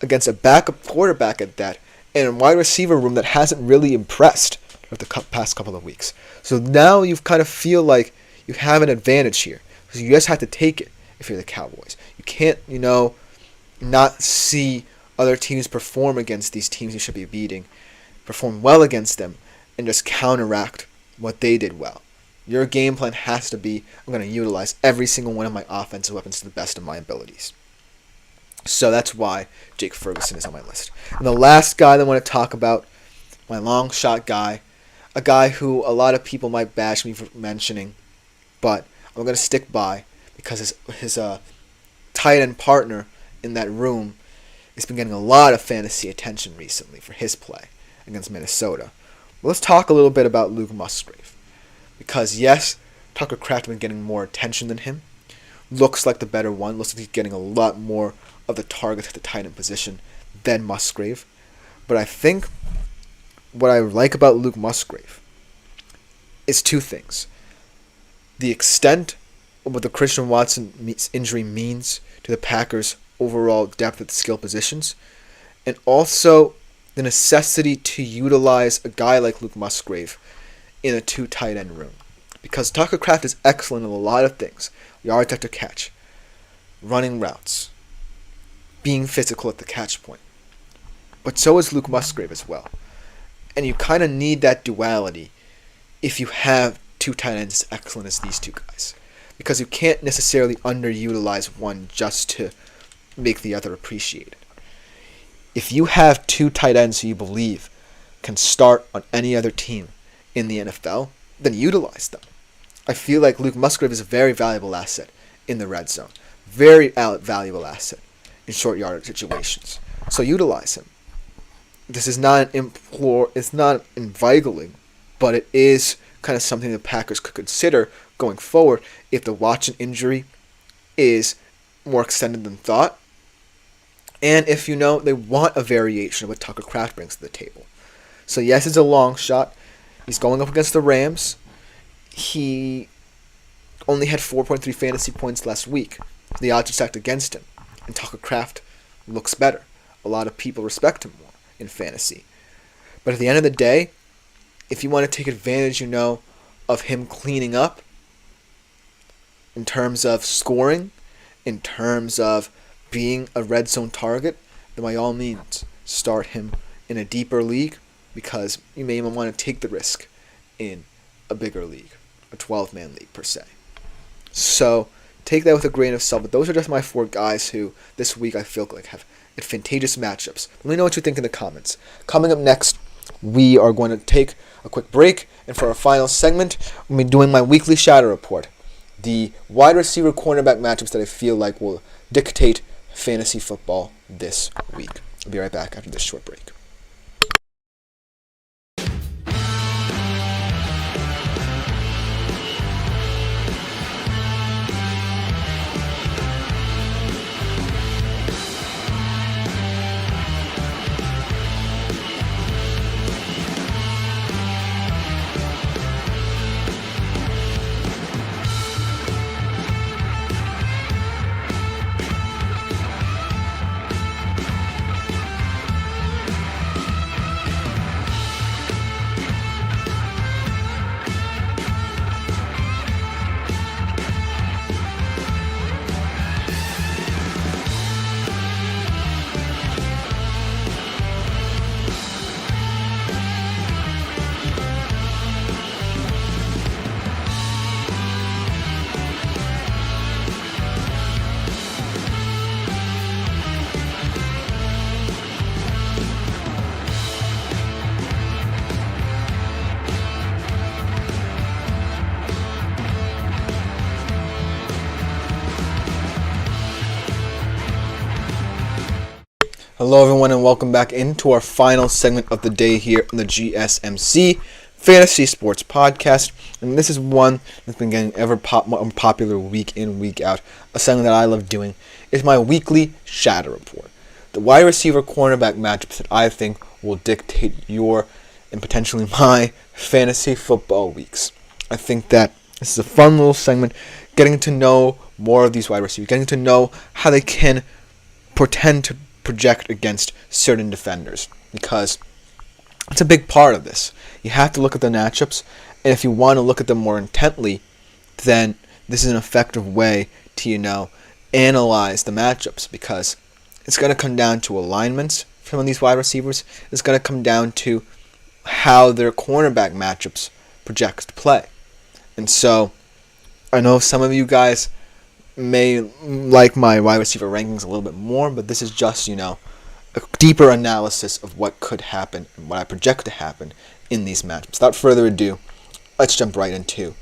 Speaker 1: against a backup quarterback at that, and a wide receiver room that hasn't really impressed over the past couple of weeks. So now you kind of feel like you have an advantage here, because you just have to take it if you're the Cowboys. You can't, not see other teams perform against these teams you should be beating, perform well against them, and just counteract what they did well. Your game plan has to be, I'm going to utilize every single one of my offensive weapons to the best of my abilities. So that's why Jake Ferguson is on my list. And the last guy that I want to talk about, my long shot guy, a guy who a lot of people might bash me for mentioning, but I'm going to stick by because his tight end partner in that room has been getting a lot of fantasy attention recently for his play against Minnesota. Well, let's talk a little bit about Luke Musgrave. Because yes, Tucker Kraft has been getting more attention than him. Looks like the better one. Looks like he's getting a lot more of the target at the tight end position than Musgrave. But I think what I like about Luke Musgrave is two things. The extent of what the Christian Watson injury means to the Packers' overall depth at the skill positions, and also the necessity to utilize a guy like Luke Musgrave in a two tight end room. Because Tucker Kraft is excellent in a lot of things. Yards after catch, running routes, being physical at the catch point. But so is Luke Musgrave as well. And you kind of need that duality if you have two tight ends as excellent as these two guys. Because you can't necessarily underutilize one just to make the other appreciated. If you have two tight ends who you believe can start on any other team in the NFL, then utilize them. I feel like Luke Musgrave is a very valuable asset in the red zone. Very valuable asset in short yardage situations. So utilize him. This is not it's not invigorating, but it is kind of something the Packers could consider going forward if the Watson injury is more extended than thought. And if they want a variation of what Tucker Kraft brings to the table. So yes, it's a long shot. He's going up against the Rams. He only had 4.3 fantasy points last week. The odds are stacked against him. And Tucker Kraft looks better. A lot of people respect him more in fantasy. But at the end of the day, if you want to take advantage, of him cleaning up in terms of scoring, in terms of being a red zone target, then by all means, start him in a deeper league, because you may even want to take the risk in a bigger league, a 12-man league per se. So take that with a grain of salt, but those are just my four guys who this week I feel like have advantageous matchups. Let me know what you think in the comments. Coming up next, we are going to take a quick break, and for our final segment, we'll be doing my weekly shadow report. The wide receiver cornerback matchups that I feel like will dictate fantasy football this week. I'll be right back after this short break. Hello everyone and welcome back into our final segment of the day here on the GSMC Fantasy Sports Podcast. And this is one that's been getting ever more popular week in, week out. A segment that I love doing is my weekly shadow report. The wide receiver cornerback matchups that I think will dictate your and potentially my fantasy football weeks. I think that this is a fun little segment, getting to know more of these wide receivers, getting to know how they can pretend to project against certain defenders, because it's a big part of this. You have to look at the matchups, and if you want to look at them more intently, then this is an effective way to, analyze the matchups, because it's going to come down to alignments for some of these wide receivers. It's going to come down to how their cornerback matchups project to play. And so, I know some of you guys may like my wide receiver rankings a little bit more, but this is just, a deeper analysis of what could happen and what I project to happen in these matchups. Without further ado, let's jump right into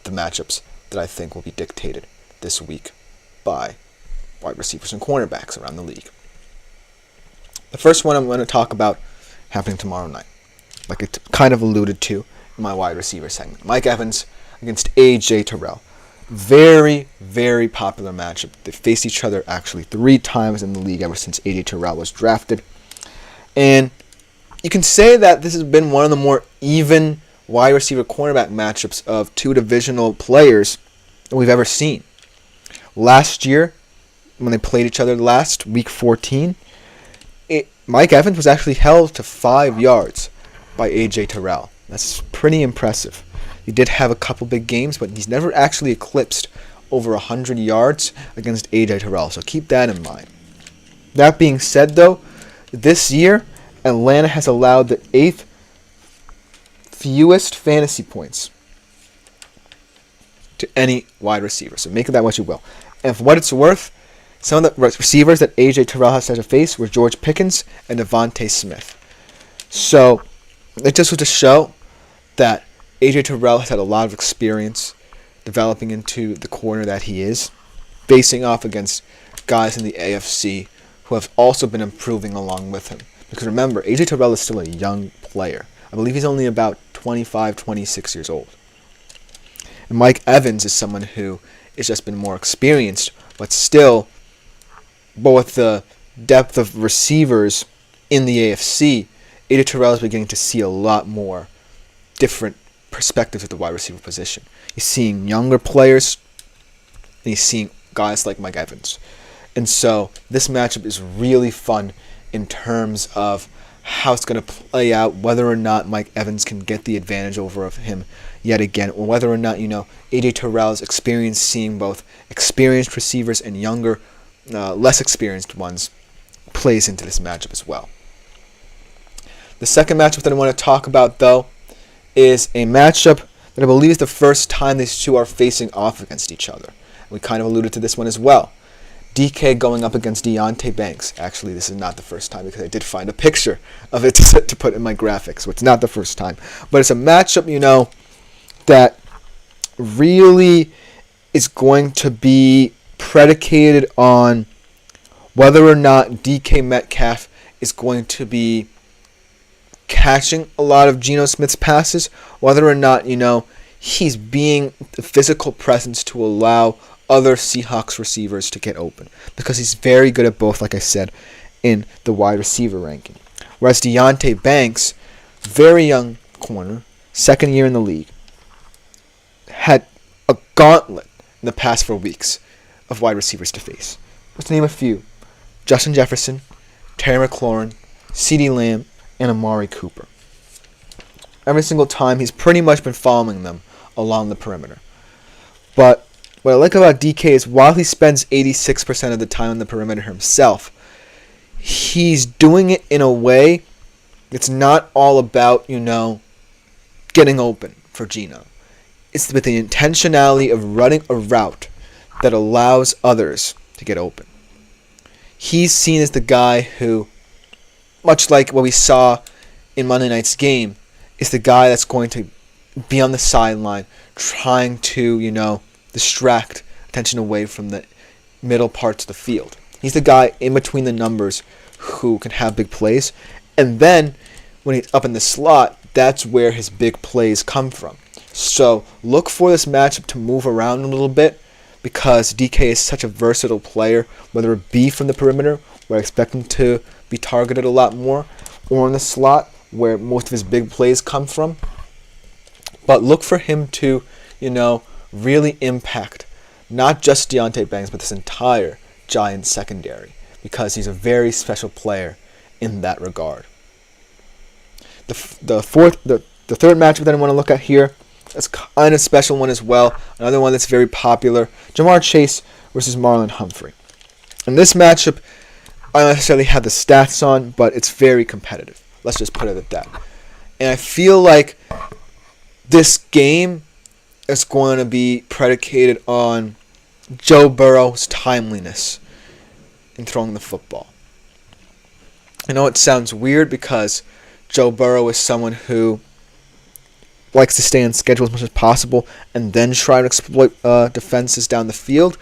Speaker 1: the matchups that I think will be dictated this week by wide receivers and cornerbacks around the league. The first one I'm going to talk about happening tomorrow night, like I kind of alluded to in my wide receiver segment. Mike Evans against A.J. Terrell. Very, very popular matchup. They faced each other actually 3 times in the league ever since A.J. Terrell was drafted. And you can say that this has been one of the more even wide receiver cornerback matchups of 2 divisional players that we've ever seen. Last year, when they played each other last, week 14, Mike Evans was actually held to 5 yards by A.J. Terrell. That's pretty impressive. He did have a couple big games, but he's never actually eclipsed over 100 yards against A.J. Terrell, so keep that in mind. That being said, though, this year, Atlanta has allowed the 8th fewest fantasy points to any wide receiver, so make of that what you will. And for what it's worth, some of the receivers that A.J. Terrell has had to face were George Pickens and Devontae Smith. So, it just was to show that A.J. Terrell has had a lot of experience developing into the corner that he is, facing off against guys in the AFC who have also been improving along with him. Because remember, A.J. Terrell is still a young player. I believe he's only about 25, 26 years old. And Mike Evans is someone who has just been more experienced, but still, with the depth of receivers in the AFC, A.J. Terrell is beginning to see a lot more different perspectives at the wide receiver position. He's seeing younger players, and he's seeing guys like Mike Evans. And so this matchup is really fun in terms of how it's going to play out, whether or not Mike Evans can get the advantage over of him yet again, or whether or not, A.J. Terrell's experience seeing both experienced receivers and younger, less experienced ones plays into this matchup as well. The second matchup that I want to talk about, though, is a matchup that I believe is the first time these two are facing off against each other. We kind of alluded to this one as well. DK going up against Deonte Banks. Actually, this is not the first time because I did find a picture of it to put in my graphics, so it's not the first time. But it's a matchup, that really is going to be predicated on whether or not DK Metcalf is going to be catching a lot of Geno Smith's passes, whether or not, he's being the physical presence to allow other Seahawks receivers to get open, because he's very good at both, like I said, in the wide receiver ranking. Whereas Deonte Banks, very young corner, second year in the league, had a gauntlet in the past 4 weeks of wide receivers to face. Let's name a few. Justin Jefferson, Terry McLaurin, CeeDee Lamb, and Amari Cooper. Every single time, he's pretty much been following them along the perimeter. But what I like about DK is while he spends 86% of the time on the perimeter himself, he's doing it in a way that's not all about, getting open for Geno. It's with the intentionality of running a route that allows others to get open. He's seen as the guy who, much like what we saw in Monday night's game, is the guy that's going to be on the sideline trying to, distract attention away from the middle parts of the field. He's the guy in between the numbers who can have big plays. And then when he's up in the slot, that's where his big plays come from. So look for this matchup to move around a little bit, because DK is such a versatile player, whether it be from the perimeter, where I expect him to be targeted a lot more, or in the slot, where most of his big plays come from. But look for him to, really impact not just Deontay Banks, but this entire Giants secondary, because he's a very special player in that regard. The third matchup that I want to look at here, that's kind of a special one as well. Another one that's very popular, Jamar Chase versus Marlon Humphrey. In this matchup, I don't necessarily have the stats on, but it's very competitive. Let's just put it at that. And I feel like this game is going to be predicated on Joe Burrow's timeliness in throwing the football. I know it sounds weird because Joe Burrow is someone who likes to stay on schedule as much as possible and then try to exploit defenses down the field.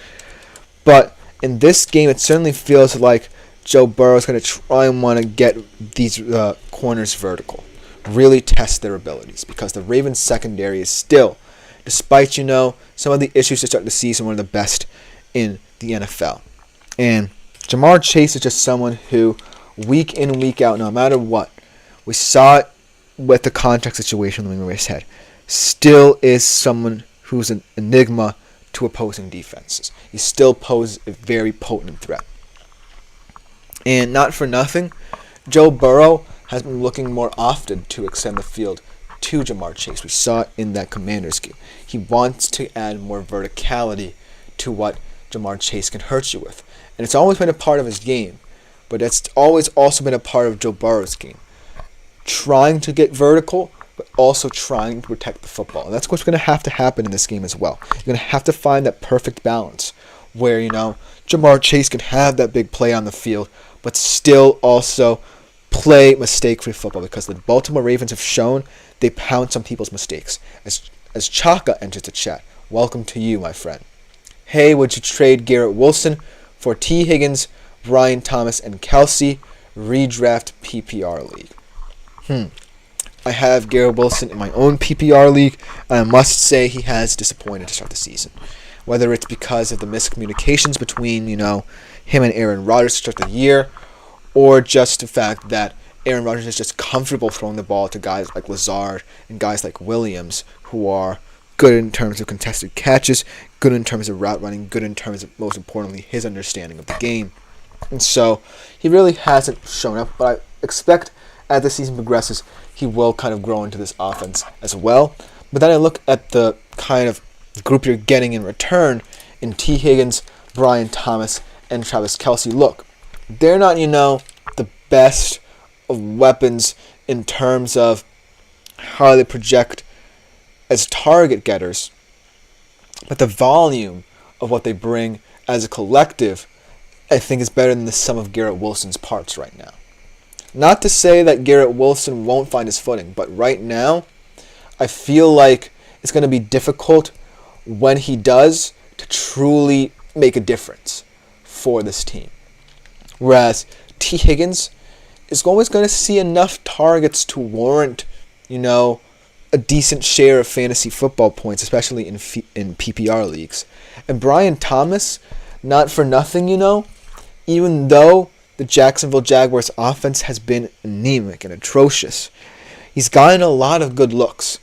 Speaker 1: But in this game, it certainly feels like Joe Burrow is going to try and want to get these corners vertical, really test their abilities, because the Ravens secondary is still, despite, some of the issues to start the season, one of the best in the NFL. And Jamar Chase is just someone who, week in, week out, no matter what, we saw it with the contract situation the Ravens had, still is someone who's an enigma to opposing defenses. He still poses a very potent threat. And not for nothing, Joe Burrow has been looking more often to extend the field to Jamar Chase. We saw it in that Commanders game. He wants to add more verticality to what Jamar Chase can hurt you with. And it's always been a part of his game, but it's always also been a part of Joe Burrow's game. Trying to get vertical, but also trying to protect the football. And that's what's going to have to happen in this game as well. You're going to have to find that perfect balance where, Jamar Chase can have that big play on the field, but still also play mistake-free football, because the Baltimore Ravens have shown they pounce on people's mistakes. As Chaka enters the chat, welcome to you, my friend. Hey, would you trade Garrett Wilson for T. Higgins, Brian Thomas, and Kelsey? Redraft PPR league. I have Garrett Wilson in my own PPR league, and I must say he has disappointed to start the season. Whether it's because of the miscommunications between, him and Aaron Rodgers to start the year, or just the fact that Aaron Rodgers is just comfortable throwing the ball to guys like Lazard and guys like Williams, who are good in terms of contested catches, good in terms of route running, good in terms of, most importantly, his understanding of the game. And so he really hasn't shown up, but I expect as the season progresses, he will kind of grow into this offense as well. But then I look at the kind of group you're getting in return in T. Higgins, Brian Thomas, and Travis Kelsey. Look, they're not, the best of weapons in terms of how they project as target getters, but the volume of what they bring as a collective, I think, is better than the sum of Garrett Wilson's parts right now. Not to say that Garrett Wilson won't find his footing, but right now, I feel like it's going to be difficult when he does to truly make a difference for this team. Whereas T. Higgins is always going to see enough targets to warrant, a decent share of fantasy football points, especially in PPR leagues. And Brian Thomas, not for nothing, even though the Jacksonville Jaguars offense has been anemic and atrocious, he's gotten a lot of good looks.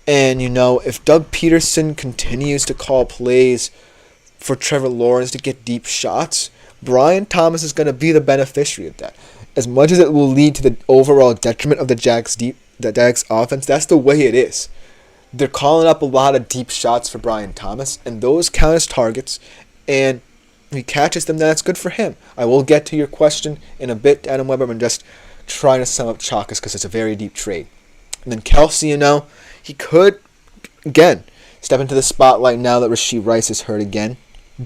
Speaker 1: And, if Doug Peterson continues to call plays for Trevor Lawrence to get deep shots, Brian Thomas is going to be the beneficiary of that. As much as it will lead to the overall detriment of the Jags offense, that's the way it is. They're calling up a lot of deep shots for Brian Thomas, and those count as targets, and if he catches them, then that's good for him. I will get to your question in a bit, Adam Weber. I'm just trying to sum up Chakas because it's a very deep trade. And then Kelsey, he could, again, step into the spotlight now that Rashee Rice is hurt again.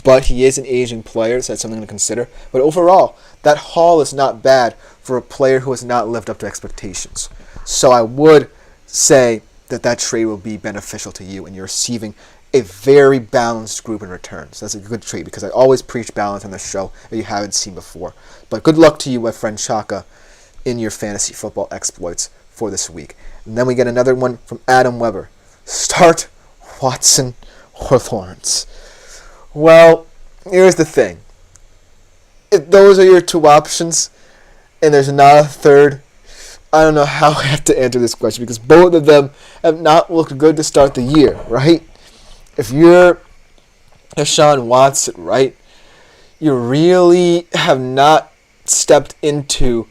Speaker 1: But he is an aging player, so that's something to consider. But overall, that haul is not bad for a player who has not lived up to expectations. So I would say that trade will be beneficial to you, and you're receiving a very balanced group in return. So that's a good trade, because I always preach balance on this show that you haven't seen before. But good luck to you, my friend Chaka, in your fantasy football exploits for this week. And then we get another one from Adam Weber. Start Watson or Lawrence. Well, here's the thing. If those are your two options, and there's not a third, I don't know how I have to answer this question because both of them have not looked good to start the year, right? If you're Deshaun Watson, right, you really have not stepped into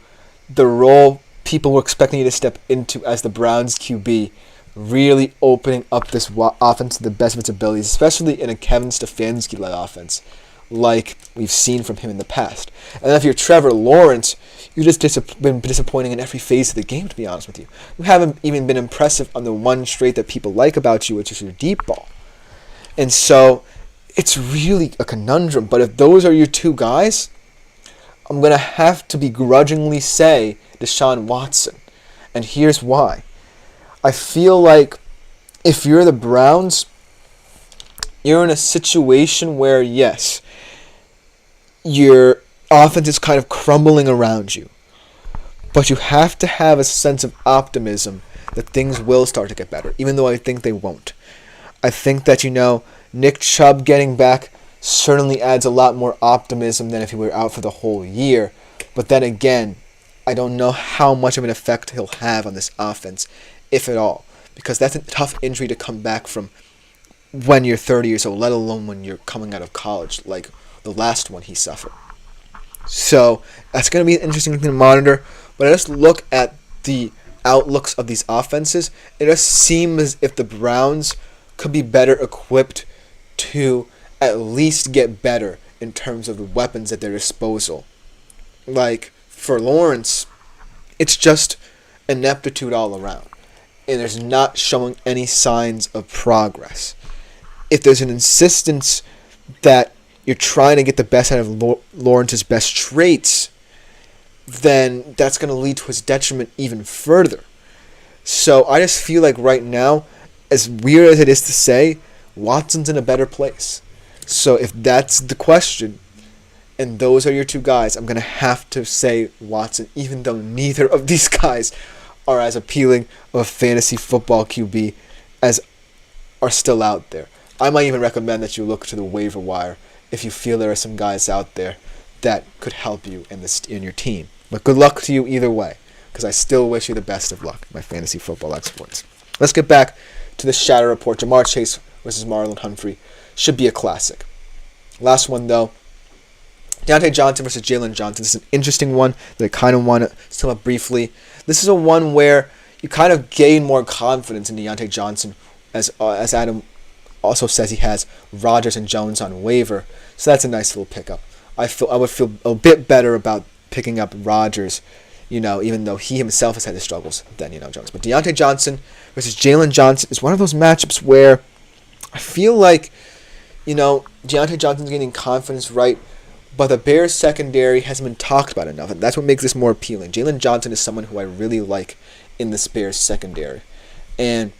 Speaker 1: the role people were expecting you to step into as the Browns QB, really opening up this offense to the best of its abilities, especially in a Kevin Stefanski-led offense, like we've seen from him in the past. And if you're Trevor Lawrence, you've just been disappointing in every phase of the game, to be honest with you. You haven't even been impressive on the one trait that people like about you, which is your deep ball. And so it's really a conundrum. But if those are your two guys, I'm going to have to begrudgingly say Deshaun Watson. And here's why. I feel like if you're the Browns, you're in a situation where, yes, your offense is kind of crumbling around you. But you have to have a sense of optimism that things will start to get better, even though I think they won't. I think that, Nick Chubb getting back certainly adds a lot more optimism than if he were out for the whole year. But then again, I don't know how much of an effect he'll have on this offense, if at all. Because that's a tough injury to come back from when you're 30 years old, let alone when you're coming out of college, like the last one he suffered. So that's going to be an interesting thing to monitor. But I just look at the outlooks of these offenses, it just seems as if the Browns could be better equipped to at least get better in terms of the weapons at their disposal. Like, for Lawrence, it's just ineptitude all around. And there's not showing any signs of progress. If there's an insistence that you're trying to get the best out of Lawrence's best traits, then that's going to lead to his detriment even further. So I just feel like right now, as weird as it is to say, Watson's in a better place. So if that's the question, and those are your two guys, I'm going to have to say Watson, even though neither of these guys are as appealing of a fantasy football QB as are still out there. I might even recommend that you look to the waiver wire if you feel there are some guys out there that could help you in your team. But good luck to you either way, because I still wish you the best of luck, my fantasy football exploits. Let's get back to the Shadow Report. Jamar Chase versus Marlon Humphrey should be a classic. Last one, though. Deontay Johnson versus Jalen Johnson. This is an interesting one that I kind of want to sum up briefly. This is a one where you kind of gain more confidence in Deontay Johnson, as Adam also says he has Rodgers and Jones on waiver. So that's a nice little pickup. I would feel a bit better about picking up Rodgers, even though he himself has had his struggles than, Jones. But Deontay Johnson versus Jalen Johnson is one of those matchups where I feel like, Deontay Johnson's getting confidence right, but the Bears secondary hasn't been talked about enough, and that's what makes this more appealing. Jalen Johnson is someone who I really like in this Bears secondary. And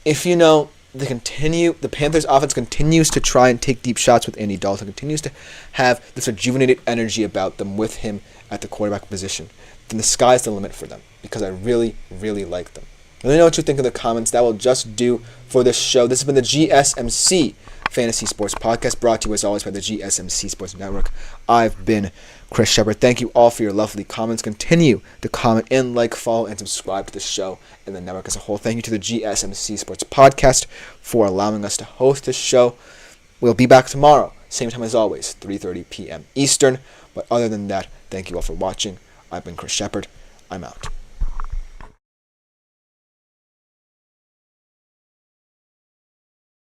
Speaker 1: if the Panthers offense continues to try and take deep shots with Andy Dalton, continues to have this rejuvenated energy about them with him at the quarterback position, then the sky's the limit for them, because I really, really like them. Let me know what you think in the comments. That will just do for this show. This has been the GSMC Fantasy Sports Podcast, brought to you as always by the GSMC Sports Network. I've been Chris Shepard. Thank you all for your lovely comments. Continue to comment and follow, and subscribe to the show and the network as a whole. Thank you to the GSMC Sports Podcast for allowing us to host this show. We'll be back tomorrow, same time as always, 3:30 p.m. Eastern. But other than that, thank you all for watching. I've been Chris Shepard. I'm out.